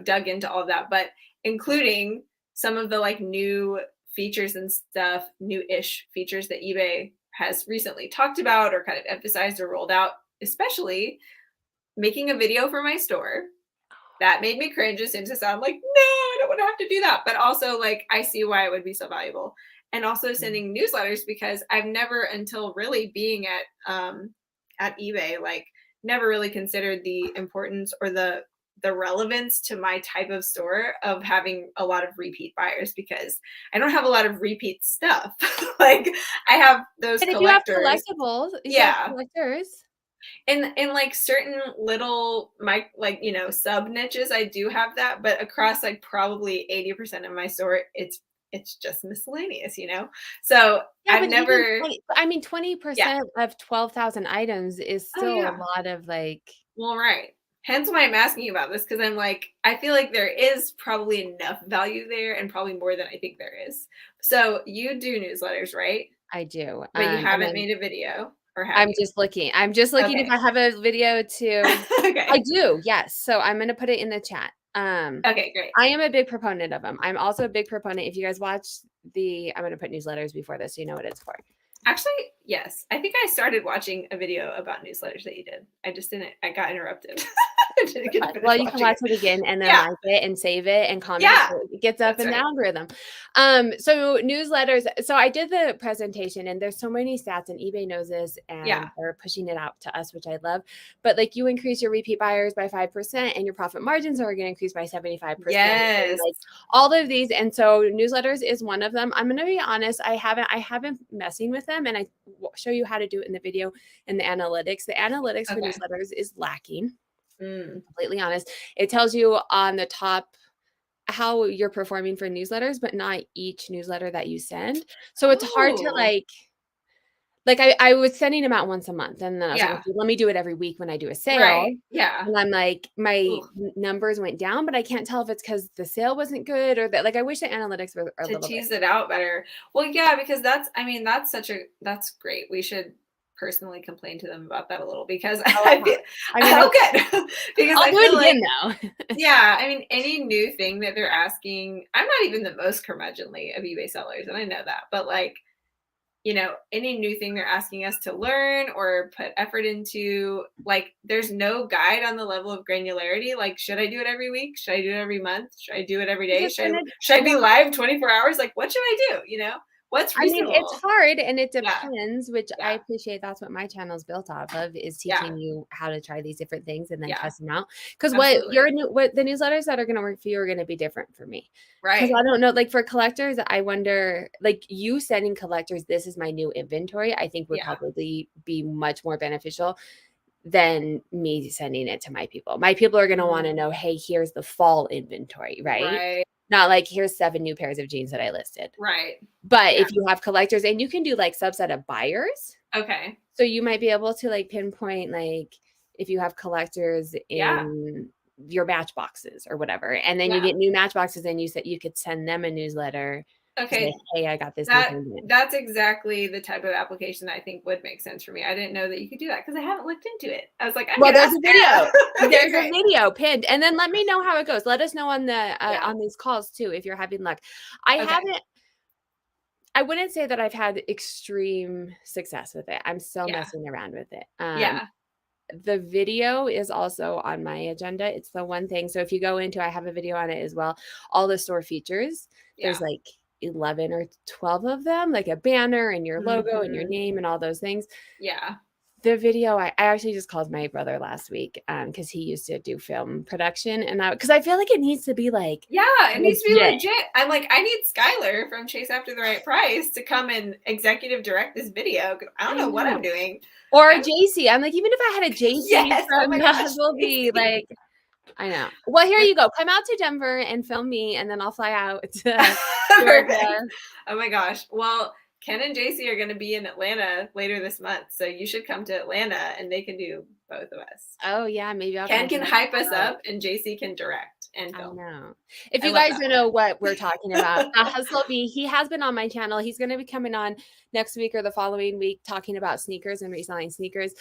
dug into all of that, but including some of the like new features and stuff, new-ish features that eBay has recently talked about or kind of emphasized or rolled out, especially making a video for my store. That made me cringe as soon as I saw. I'm like, no, I don't want to have to do that. But also, like, I see why it would be so valuable. And also sending newsletters because I've never, until really being at eBay, like, never really considered the importance or the relevance to my type of store of having a lot of repeat buyers because I don't have a lot of repeat stuff. Like I have those But if you have collectors. collectibles, if you have Yeah, collectors, in like certain little like sub niches I do have that, but across like probably 80% of my store it's just miscellaneous. So yeah, I've but even never. 20, I mean, Yeah. 20% of 12,000 items is Oh still a yeah. lot of like, Well, right. Hence why I'm asking you about this because I'm like I feel like there is probably enough value there and probably more than I think there is. So you do newsletters, right? I do. But you And haven't then made a video, or have I'm you? just looking. I'm just looking if Okay. I have a video to I Okay. do, yes. So I'm gonna put it in the chat. Okay, great. I am a big proponent of them. I'm also a big proponent. If you guys watch I'm gonna put newsletters before this, so you know what it's for. Actually, yes. I think I started watching a video about newsletters that you did. I just didn't. I got interrupted. I didn't get to Well, finish you can watching watch it. it again and then Yeah, like it and save it and comment yeah, so it gets up that's in the right. algorithm. So newsletters. So I did the presentation and there's so many stats and eBay knows this and Yeah. they're pushing it out to us, which I love. But like you increase your repeat buyers by 5% and your profit margins are going to increase by 75%. And Yes. like all of these. And so newsletters is one of them. I'm going to be honest. I haven't messing with them and I show you how to do it in the video and the analytics. The analytics for Okay. newsletters is lacking. Mm. Completely honest. It tells you on the top how you're performing for newsletters, but not each newsletter that you send. So it's hard to Oh, like I was sending them out once a month and then I was like, yeah. okay, let me do it every week when I do a sale. Right. Yeah. And I'm like, my Ooh. numbers went down, but I can't tell if it's because the sale wasn't good or that like I wish the analytics were a To little bit. tease it out better. Well, yeah, because I mean, that's great. We should personally complain to them about that a little because Oh, I I have. feel, I mean, oh, good. Because I'll I do feel it again like, though. yeah, I mean, any new thing that they're asking, I'm not even the most curmudgeonly of eBay sellers, and I know that, but like, any new thing they're asking us to learn or put effort into, like, there's no guide on the level of granularity. Like, should I do it every week? Should I do it every month? Should I do it every day? Just send it. Should I be Yeah. live 24 hours? Like, what should I do? What's I mean, it's reasonable? hard and it Yeah. depends, which I Yeah. appreciate. That's what my channel is built off of, is Yeah. teaching you how to try these different things and then Yeah. test them out. Because Absolutely. what the newsletters that are gonna work for you are gonna be different for me. Because Right. I don't know, like for collectors, I wonder, like you sending collectors, this is my new inventory, I think would Yeah. probably be much more beneficial than me sending it to my people. My people are gonna wanna know, Mm. hey, here's the fall inventory, right? Right. Not like here's 7 new pairs of jeans that I listed. Right. But Yeah. if you have collectors and you can do like subset of buyers, Okay. so you might be able to like pinpoint like if you have collectors Yeah. in your match boxes or whatever, and then you Yeah. get new match boxes and you said you could send them a newsletter to say, Okay. "Hey, I got this new That thing in." that's exactly the type of application that I think would make sense for me. I didn't know that you could do that because I haven't looked into it. I was like, I'm Well, gonna there's ask a Sarah. video. Okay, There's a great. video pinned, and then let me know how it goes. Let us know Yeah. on these calls too if you're having luck. I Okay. haven't I wouldn't say that I've had extreme success with it. I'm still Yeah. messing around with it. Yeah. The video is also on my agenda. It's the one thing. So if you go into, I have a video on it as well. All the store features, there's Yeah. like 11 or 12 of them, like a banner and your logo and your Mhm. name and all those things. Yeah. The video, I actually just called my brother last week because he used to do film production. And because I feel like it needs to be like Yeah, it needs to be legit. legit. I'm like, I need Skylar from Chase After the Right Price to come and executive direct this video 'cause I don't I know what I'm know. doing. Or a I'm JC. I'm like, even if I had a JC yes. Oh from my the gosh, Hustle Bee, Stacey. like, I know. Well, here With you go. Come out to Denver and film me, and then I'll fly out to perfect. Georgia. Oh my gosh. Well, Ken and JC are going to be in Atlanta later this month, so you should come to Atlanta and they can do both of us. Oh, yeah, maybe I'll Ken come can check hype us it out. up and JC can direct and I film. know. If I you love guys that don't know plan. what we're talking about, Hustle Bee, he has been on my channel. He's gonna be coming on next week or the following week talking about sneakers and reselling sneakers.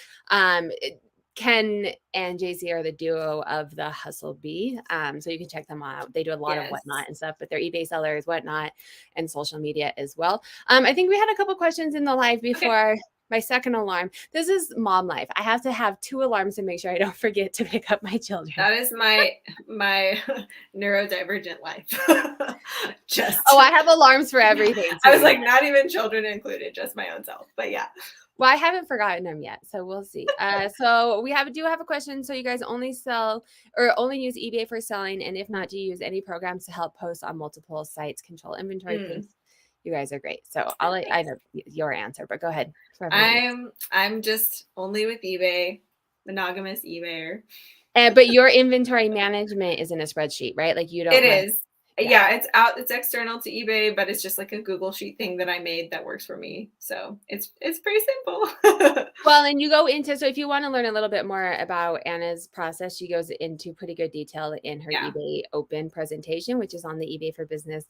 Ken and JC are the duo of the Hustle Bee. So you can check them out. They do a lot of Yes. whatnot and stuff, but they're eBay sellers, whatnot, and social media as well. I think we had a couple questions in the live Okay. before my second alarm. This is mom life. I have to have 2 alarms to make sure I don't forget to pick up my children. That is my neurodivergent life. Oh, Just I have alarms for everything I was too. like, not even children included, just my own self. But yeah. Well, I haven't forgotten them yet, so we'll see. So we do have a question. So you guys only sell or only use eBay for selling, and if not, do you use any programs to help post on multiple sites, control inventory? Mm, Thanks. You guys are great. So I thanks. know your answer, but go ahead for everyone else. I'm just only with eBay, monogamous eBayer. But your inventory management is in a spreadsheet, right? Like you It don't run. is. Yeah. Yeah, it's external to eBay, but it's just like a Google Sheet thing that I made that works for me. So it's pretty simple. Well, and you go into, so if you want to learn a little bit more about Anna's process, she goes into pretty good detail in her Yeah. eBay open presentation, which is on the eBay for Business.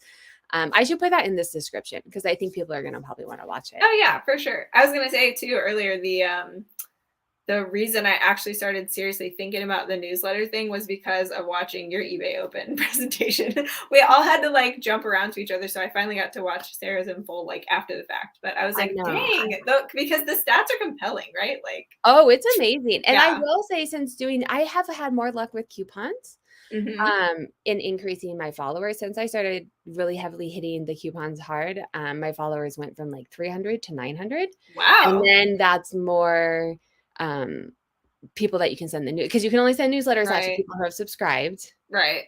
I should put that in this description because I think people are going to probably want to watch it. Oh yeah, for sure. I was gonna say too earlier, the reason I actually started seriously thinking about the newsletter thing was because of watching your eBay open presentation. We all had to like jump around to each other, so I finally got to watch Sarah's in full like after the fact. But I was I like, know. dang, though, because the stats are compelling, right? Like, Oh, it's amazing. And I yeah. will say, I have had more luck with coupons Hmm. in increasing my followers since I started really heavily hitting the coupons hard. My followers went from like 300 to 900. And Wow. then that's more um people that you can send the new because you can only send newsletters out to Right. people who have subscribed Right.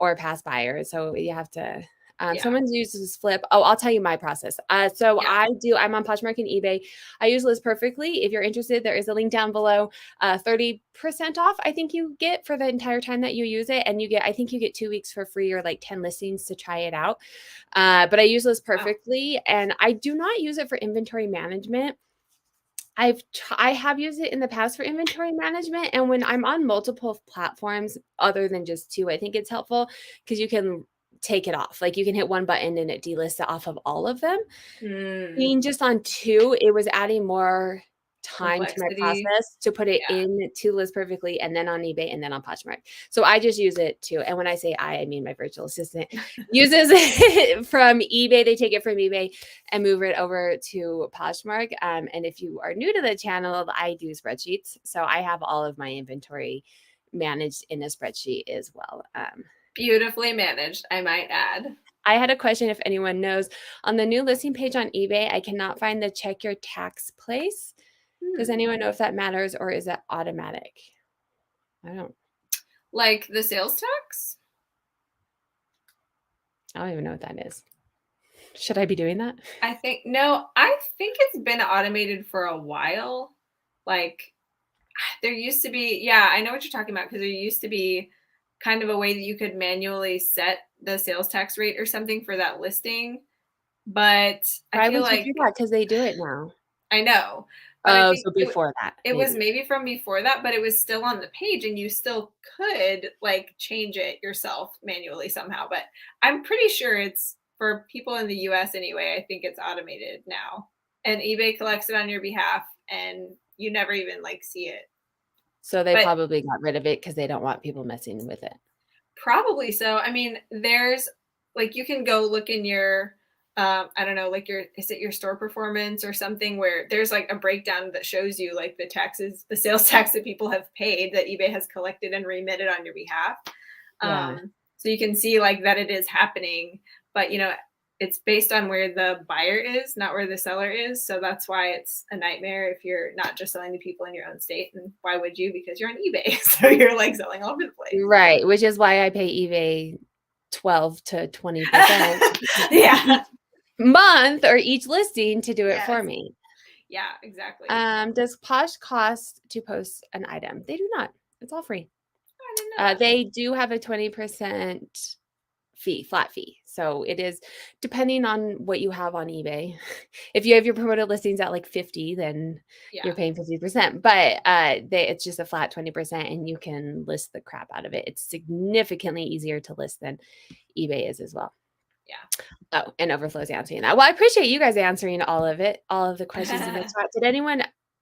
or past buyers. So you have to. Yeah. Someone uses Flip. Oh, I'll tell you my process. So Yeah. I'm on Poshmark and eBay. I use List Perfectly. If you're interested, there is a link down below. 30% off, I think you get for the entire time that you use it. And I think you get 2 weeks for free or like 10 listings to try it out. But I use List Wow. Perfectly and I do not use it for inventory management. I have used it in the past for inventory management, and when I'm on multiple platforms other than just 2, I think it's helpful because you can take it off. Like, you can hit one button and it delists it off of all of them. Mm, Being just on 2, it was adding more time to my complexity. process to put it Yeah. in to List Perfectly and then on eBay and then on Poshmark. So I just use it too, and when I say I mean my virtual assistant uses it from eBay. They take it from eBay and move it over to Poshmark. And if you are new to the channel, I do spreadsheets. So I have all of my inventory managed in a spreadsheet as well. Beautifully managed, I might add. I had a question if anyone knows. On the new listing page on eBay, I cannot find the check your tax place. Does Hmm. anyone know if that matters or is that automatic? I don't Like the sales tax? I don't even know what that is. Should I be doing that? I think it's been automated for a while. Like there used to be, yeah, I know what you're talking about because there used to be kind of a way that you could manually set the sales tax rate or something for that listing. But I Why feel would you do like that? Because they do it now. I know, but I Oh, think so before that, it was maybe. maybe from before that, but it was still on the page and you still could like change it yourself manually somehow. But I'm pretty sure it's for people in the US anyway. I think it's automated now. And eBay collects it on your behalf and you never even like see it. So they But probably got rid of it because they don't want people messing with it. probably so. I mean, there's like you can go look in your I don't know, like your is it your store performance or something where there's like a breakdown that shows you like the taxes, the sales tax that people have paid that eBay has collected and remitted on your behalf. Yeah. So you can see like that it is happening, but it's based on where the buyer is, not where the seller is. So that's why it's a nightmare if you're not just selling to people in your own state. And why would you? Because you're on eBay. So you're like selling all over the place. Right, which is why I pay eBay 12 to 20% each Yeah. month or each listing to do it for Yes. me. Yeah, exactly. Does Posh cost to post an item? They do not. It's all free. Oh, I didn't know that. They do have a 20% fee, flat fee. So it is depending on what you have on eBay. If you have your promoted listings at like 50, then you're Yeah. paying 50%. But it's just a flat 20% and you can list the crap out of it. It's significantly easier to list than eBay is as well. Oh, and Overflow's answering that. Well, I appreciate you guys answering all of it, all of the questions in the Yeah. chat. Did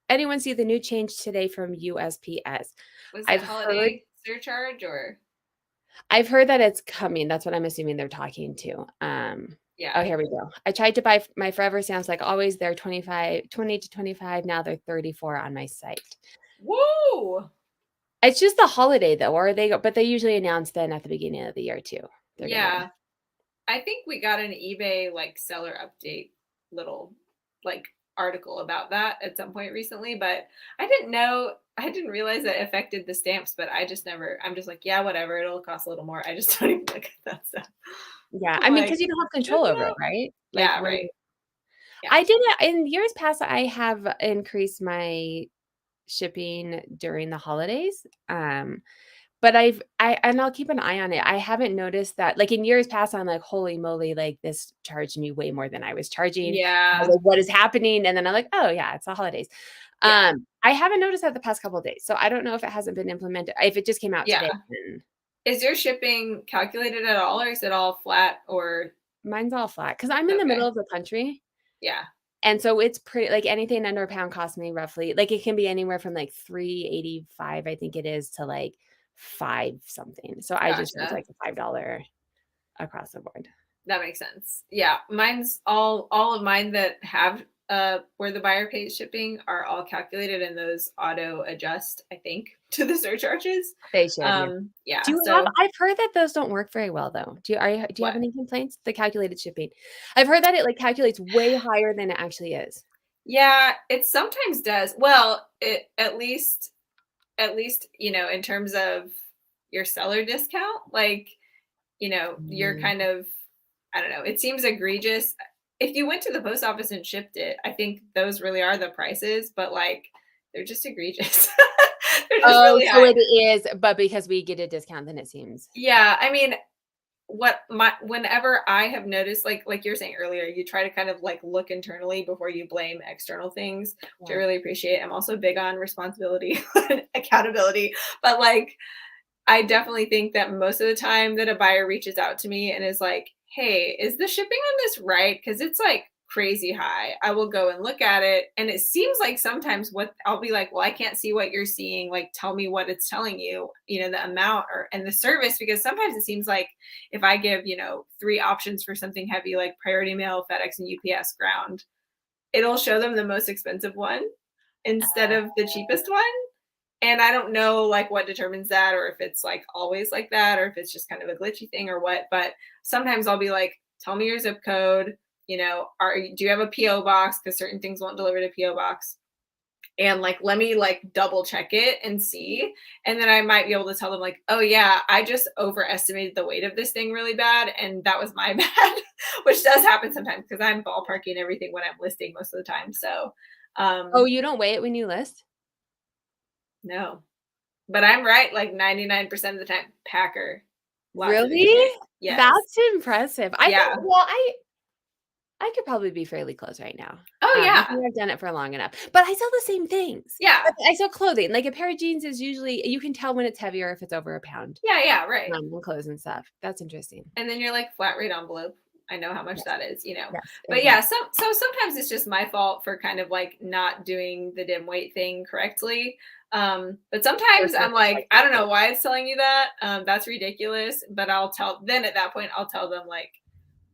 anyone see the new change today from USPS? Was I've it heard holiday surcharge or I've heard that it's coming. That's what I'm assuming they're talking to. Oh, yeah. here we go. I tried to buy my Forever stamps like always. They're 20 to 25. Now they're 34 on my site. Woo! It's just the holiday though, or but they usually announce then at the beginning of the year too. They're gonna Yeah. I think we got an eBay like seller update little like article about that at some point recently, but I didn't realize that affected the stamps, but I'm just like, yeah, whatever, it'll cost a little more. I just don't even look at that stuff. yeah. I'm I mean, like, because you don't have good control to over it, know. right? Like Yeah, what right. Yeah. I did it in years past. I have increased my shipping during the holidays. But I'll keep an eye on it. I haven't noticed that like in years past, I'm like, holy moly, like this charged me way more than I was charging. I was Yeah. like, what is happening? And then I'm like, oh yeah, it's the holidays. Yeah. I haven't noticed that the past couple of days. So I don't know if it hasn't been implemented. If it just came out today, Yeah. then Is your shipping calculated at all or is it all flat or mine's all flat because I'm in the middle okay. of the country. Yeah. And so it's pretty like anything under a pound costs me roughly like it can be anywhere from like 3.85, I think it is, to like five something. So I just use Gotcha. like a $5 across the board. That makes sense. Yeah, mine's all of mine that have where the buyer pays shipping are all calculated and those auto adjust, I think, to the surcharges. They should, yeah. Do Yeah, you have so I've heard that those don't work very well though. Do you have what? any complaints? The calculated shipping. I've heard that it like calculates way higher than it actually is. Yeah, it sometimes does. Well, it at least, in terms of your seller discount, like, you're Mm. kind of I don't know, it seems egregious. If you went to the post office and shipped it, I think those really are the prices, but like they're just egregious. They're just Oh, really so high. it is, but because we get a discount, then it seems Yeah, I mean, whenever I have noticed, like you're saying earlier, you try to kind of like look internally before you blame external things, which I yeah. really appreciate. I'm also big on responsibility and accountability, but like I definitely think that most of the time that a buyer reaches out to me and is like, "Hey, is the shipping on this right? Because it's like crazy high." I will go and look at it. And it seems like sometimes what I'll be like, well, I can't see what you're seeing. Like, tell me what it's telling you, the amount and the service. Because sometimes it seems like if I give, three options for something heavy like priority mail, FedEx, and UPS ground, it'll show them the most expensive one instead of the cheapest one. And I don't know like what determines that or if it's like always like that or if it's just kind of a glitchy thing or what, but sometimes I'll be like, tell me your zip code. You know, do you have a PO box? Because certain things won't deliver to PO box. And like, let me like double check it and see. And then I might be able to tell them like, oh yeah, I just overestimated the weight of this thing really bad. And that was my bad, which does happen sometimes because I'm ballparking everything when I'm listing most of the time. So Oh, you don't weigh it when you list? no, but I'm right like 99% of the time. Packer, lots of Really? experience. Yes. That's impressive. I think, Yeah. well, I could probably be fairly close right now. Oh I yeah. think I've done it for long enough, but I sell the same things. Yeah. Like, I sell clothing. Like, a pair of jeans is usually you can tell when it's heavier if it's over a pound, Yeah. Yeah. Right. and clothes and stuff. That's interesting. And then you're like flat rate envelope. I know how much Yes, that is, you know. yes, But yeah, exactly. so sometimes it's just my fault for kind of like not doing the dim weight thing correctly. But Or sometimes I'm something like, like I that. don't know why it's telling you that. That's ridiculous. But then at that point I'll tell them like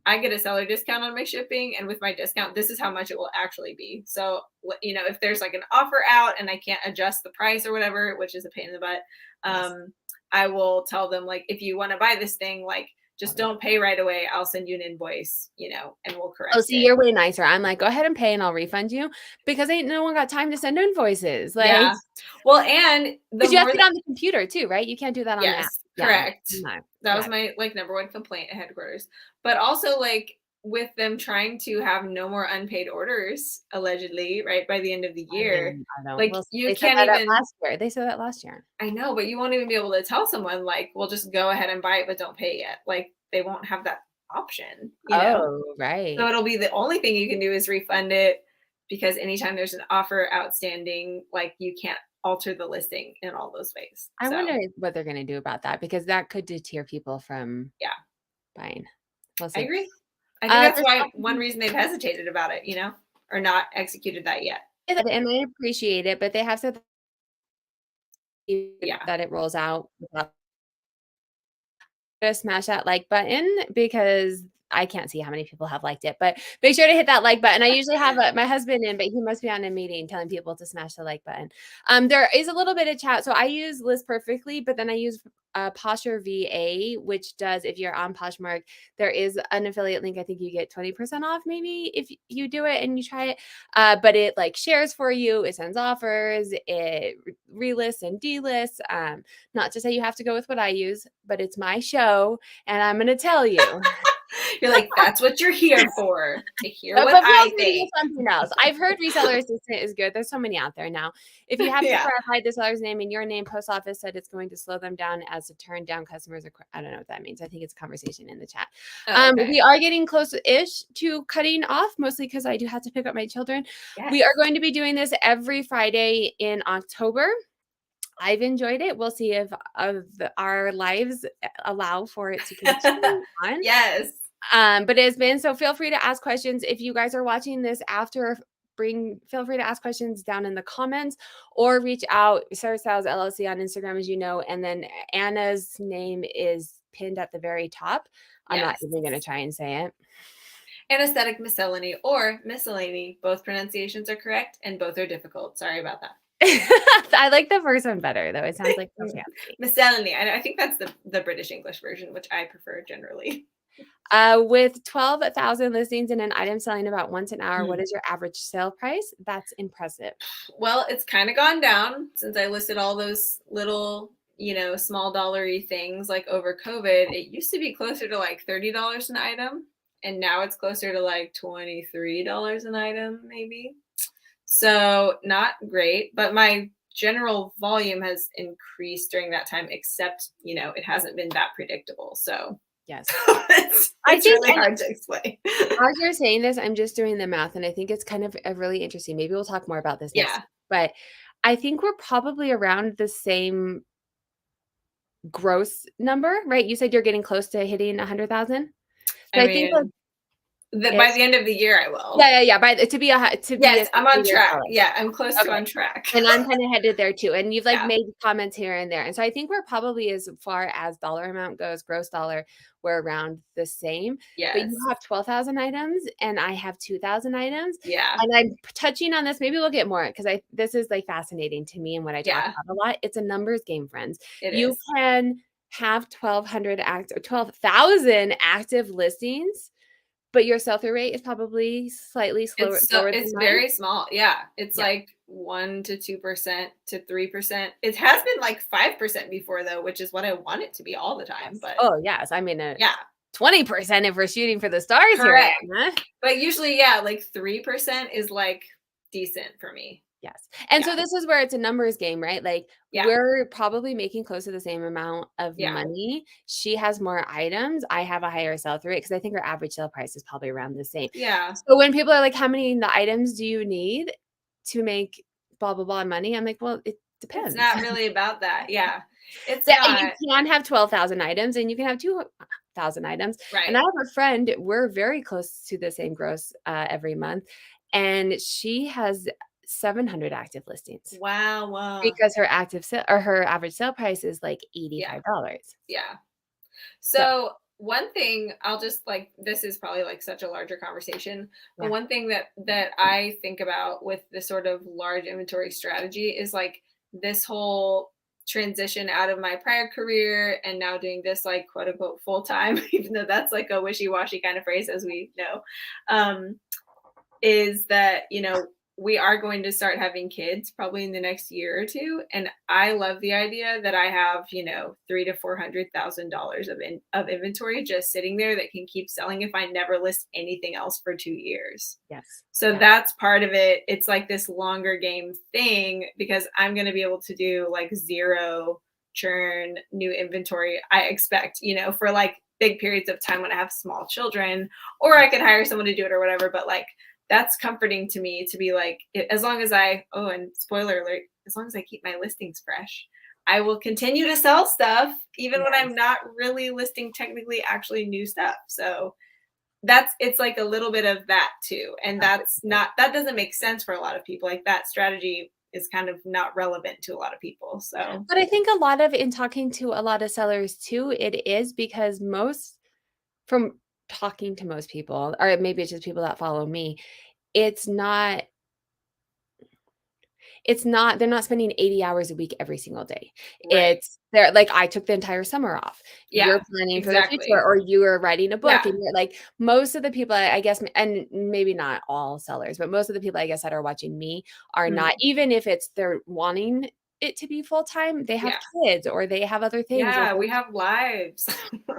I get a seller discount on my shipping, and with my discount, this is how much it will actually be. So, you know, if there's like an offer out and I can't adjust the price or whatever, which is a pain in the butt, Yes. I will tell them like, if you want to buy this thing, like just don't pay right away. I'll send you an invoice, you know, and we'll Oh, correct see, it. you're way nicer. I'm like, "Go ahead and pay, and I'll refund you," because ain't no one got time to send invoices, like, Yeah. Well, and the 'cause you have more to get on the computer too, right? You can't do that on the app. yes, Yeah. correct. No. That was Yeah. my like number one complaint at headquarters. But also like with them trying to have no more unpaid orders allegedly, right, by the end of the year, I don't like well, you they said can't that at even last year. They said that last year. I know, but you won't even be able to tell someone like, "Well, just go ahead and buy it, but don't pay yet." Like they won't have that option, you know? Oh, So right. it'll be the only thing you can do is refund it because anytime there's an offer outstanding, like you can't alter the listing in all those ways. I So wonder what they're gonna do about that because that could deter people from yeah, buying. We'll I see. agree. I think that's There's why one reason they've hesitated about it, you know, or not executed that yet. and I appreciate it, but they have said Yeah. that it rolls out without smash that like button because I can't see how many people have liked it, but make sure to hit that like button. I usually have my husband in, but he must be on a meeting telling people to smash the like button. There is a little bit of chat. So I use List Perfectly, but then I use Posture VA, which does, if you're on Poshmark, there is an affiliate link. I think you get 20% off maybe if you do it and you try it. But it like shares for you, it sends offers, it relists and delists. Not to say you have to go with what I use, but it's my show and I'm going to tell you. You're like, that's what you're here for, to hear what But feel I free to get think. something else. I've heard Reseller Assistant is good. There's so many out there now. If you have to Yeah. clarify the seller's name in your name, post office said it's going to slow them down as to turn down customers. I don't know what that means. I think it's a conversation in the chat. Oh, okay. We are getting close-ish to cutting off, mostly because I do have to pick up my children. Yes. We are going to be doing this every Friday in October. I've enjoyed it. We'll see if our lives allow for it to continue on. Yes. But it has been so feel free to ask questions. If you guys are watching this after, feel free to ask questions down in the comments or reach out. Sarah Styles LLC on Instagram, as you know, and then Anna's name is pinned at the very top. I'm not Yes. even gonna try and say it. Anesthetic miscellany or miscellany. Both pronunciations are correct and both are difficult. Sorry about that. I like the first one better, though. It sounds like so fancy. Miscellany. I think that's the British English version, which I prefer generally. With 12,000 listings and an item selling about once an hour, what Mm. is your average sale price? That's impressive. Well, it's kind of gone down since I listed all those little, you know, small dollary things like over COVID. It used to be closer to like $30 an item, and now it's closer to like $23 an item, maybe. So not great, but my general volume has increased during that time, except, you know, it hasn't been that predictable. So Yes. I it's think, really and hard to explain. as you're saying this, I'm just doing the math, and I think it's kind of a really interesting. Maybe we'll talk more about this next Yeah. week, but I think we're probably around the same gross number, right? You said you're getting close to hitting 100,000. So I I think like mean, by ish. the end of the year, I will. Yeah. By to be a Yes, I'm on six-figure track. seller. Yeah, I'm close to Okay. on track. And I'm kinda headed there too, and you've, like, Yeah. made comments here and there, and so I think we're probably as far as dollar amount goes, gross dollar, we're around the same, but you Yes. have 12,000 items and I have 2,000 items, Yeah. and I'm touching on this, maybe we'll get more because this is, like, fascinating to me and what I talk Yeah, about a lot. It's a numbers game, friends. it You is. can have 1,200 or 12,000 active listings But your sell-through rate is probably slightly lower than It's mine? very small. Yeah. It's Yeah. like 1 to 2% to 3%. It has been like 5% before though, which is what I want it to be all the time, Yes. but Oh, yes. I mean, yeah, 20% if we're shooting for the stars here, correct. Anna. But usually, yeah, like 3% is like decent for me. Yes. And Yeah. so this is where it's a numbers game, right? Like, Yeah. we're probably making close to the same amount of Yeah. money. She has more items. I have a higher sell-through rate because I think her average sale price is probably around the same. Yeah. So when people are like, "How many items do you need to make blah, blah, blah money?" I'm like, "Well, it It's depends." not really about that. Yeah. It's That you not. can have 12,000 items and you can have 2,000 items. And I Right. have a friend, we're very close to the same gross every month, and she has 700 active listings Wow. Wow. because her active sale or her average sale price is like Yeah. $85. Yeah. So, So one thing I'll just like this is probably like such a larger conversation, but yeah, one thing that I think about with this sort of large inventory strategy is like this whole transition out of my prior career and now doing this like quote unquote full time, even though that's like a wishy washy kind of phrase as we know. Um, is that, we are going to start having kids probably in the next year or two. And I love the idea that I have, three to $400,000 of inventory just sitting there that can keep selling if I never list anything else for 2 years. yes, So yeah, that's part of it. It's like this longer game thing because I'm going to be able to do like zero churn new inventory, I expect, for like big periods of time when I have small children, or I yes, could hire someone to do it or whatever. But like, that's comforting to me to be like, as long as and spoiler alert, as long as I keep my listings fresh, I will continue to sell stuff even when I'm yes. not really listing technically actually new stuff. So it's like a little bit of that too. And that doesn't make sense for a lot of people. Like that strategy is kind of not relevant to a lot of people. So But I think a lot of in talking to a lot of sellers too, it is because from talking to most people, or maybe it's just people that follow me, it's not they're not spending 80 hours a week every single day. right. They're like, I took the entire summer off. You're Yeah, planning for the future, exactly. or you are writing a book, Yeah. and you're like, most of the people, I guess, and maybe not all sellers, but most of the people I guess that are watching me are not, Mhm. even if it's they're wanting it to be full time, they have Yeah. kids or they have other things, or Yeah, we have lives.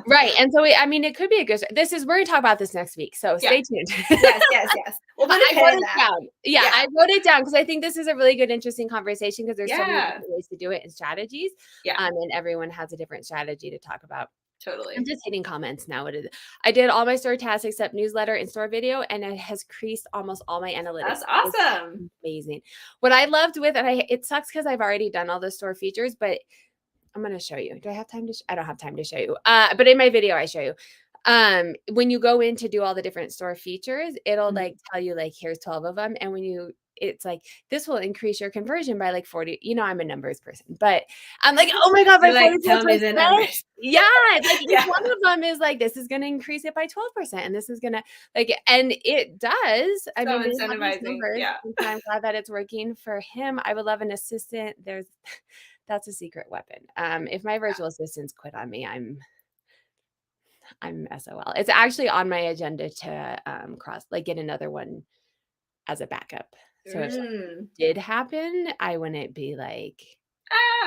right. And so I mean, it could be a good. We're gonna talk about this next week, so Yeah. stay tuned. Yes, yes, yes. We'll put a I pin wrote in it that. down. Yeah, Yeah. I wrote it down because I think this is a really good, interesting conversation because there's so many Yeah. different ways to do it and strategies, Yeah, and everyone has a different strategy to talk about. I'm totally. just hitting comments now. What is it? I did all my store tasks except newsletter and store video, and it has increased almost all my analytics. That's It's awesome. amazing. What I loved with it sucks because I've already done all the store features, but I'm gonna show you. Do I have time to I don't have time to show you. But in my video, I show you. When you go in to do all the different store features, it'll like Mhm. tell you like here's 12 of them. And it's like this will increase your conversion by like 40. I'm a numbers person, but I'm like, oh my God, by You're like, tell me the 44%. numbers. Yeah, like each Yeah. one of them is like this is gonna increase it by 12%. And this is gonna and it does. I So mean, they have these incentivizing. numbers, Yeah. and so I'm glad that it's working for him. I would love an assistant. There's that's a secret weapon. If my Yeah. virtual assistants quit on me, I'm SOL. It's actually on my agenda to get another one as a backup. So if something Mm. did happen, I wouldn't be like,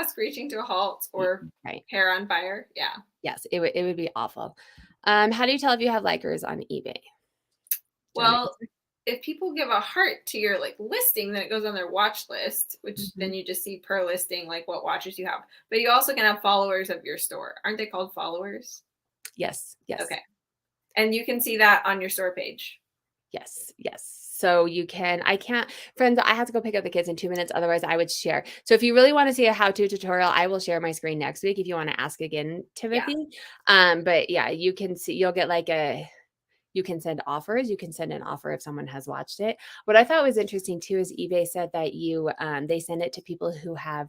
Screeching to a halt or right. hair on fire. Yeah. Yes, it would be awful. How do you tell if you have likers on eBay? Do you want to Well, if people give a heart to your like listing, then it goes on their watch list, which answer? then you just see per listing like what watches you have. But you also can have followers of your store. Aren't they called followers? Yes, yes. Okay. And you can see that on your store page. Yes, yes. So you can I can't friends, I have to go pick up the kids in 2 minutes, otherwise I would share. So if you really wanna see a how-to tutorial, I will share my screen next week if you wanna ask again, Yeah. Timothy. But yeah, you'll get like you can send offers, you can send an offer if someone has watched it. What I thought was interesting too is eBay said that they send it to people who have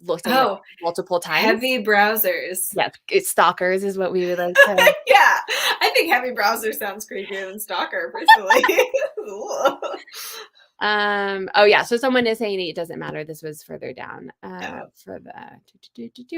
looked at it Oh, multiple times. heavy browsers. Yes, it's stalkers is what we would like to. Yeah. I think heavy browser sounds creepier than stalker, personally. Oh yeah, so someone is saying it doesn't matter. This was further down. Oh, For the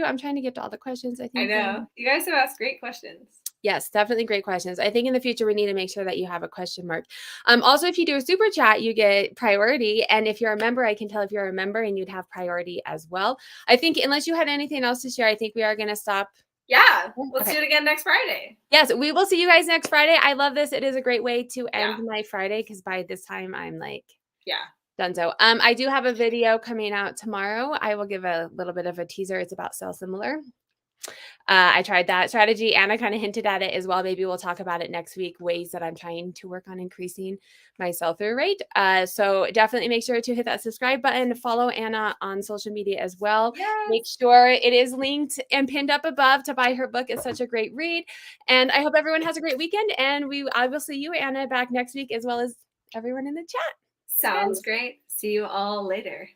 I'm trying to get to all the questions. I I think know. You guys have asked great questions. Yes, definitely great questions. I think in the future we need to make sure that you have a question mark. Also, if you do a super chat, you get priority. And if you're a member, I can tell if you're a member and you'd have priority as well. I think unless you had anything else to share, I think we are going to stop. Yeah, Yeah, let's okay. do it again next Friday. Yes, we will see you guys next Friday. I love this. It is a great way to end Yeah. my Friday because by this time I'm like Yeah. done. So I do have a video coming out tomorrow. I will give a little bit of a teaser. It's about sell similar. I tried that strategy. Anna kind of hinted at it as well. Maybe we'll talk about it next week, ways that I'm trying to work on increasing my sell-through rate. So definitely make sure to hit that subscribe button, follow Anna on social media as well. Yes. Make sure it is linked and pinned up above to buy her book. It's such a great read. And I hope everyone has a great weekend. And I will see you, Anna, back next week, as well as everyone in the chat. Sounds great. See you all later.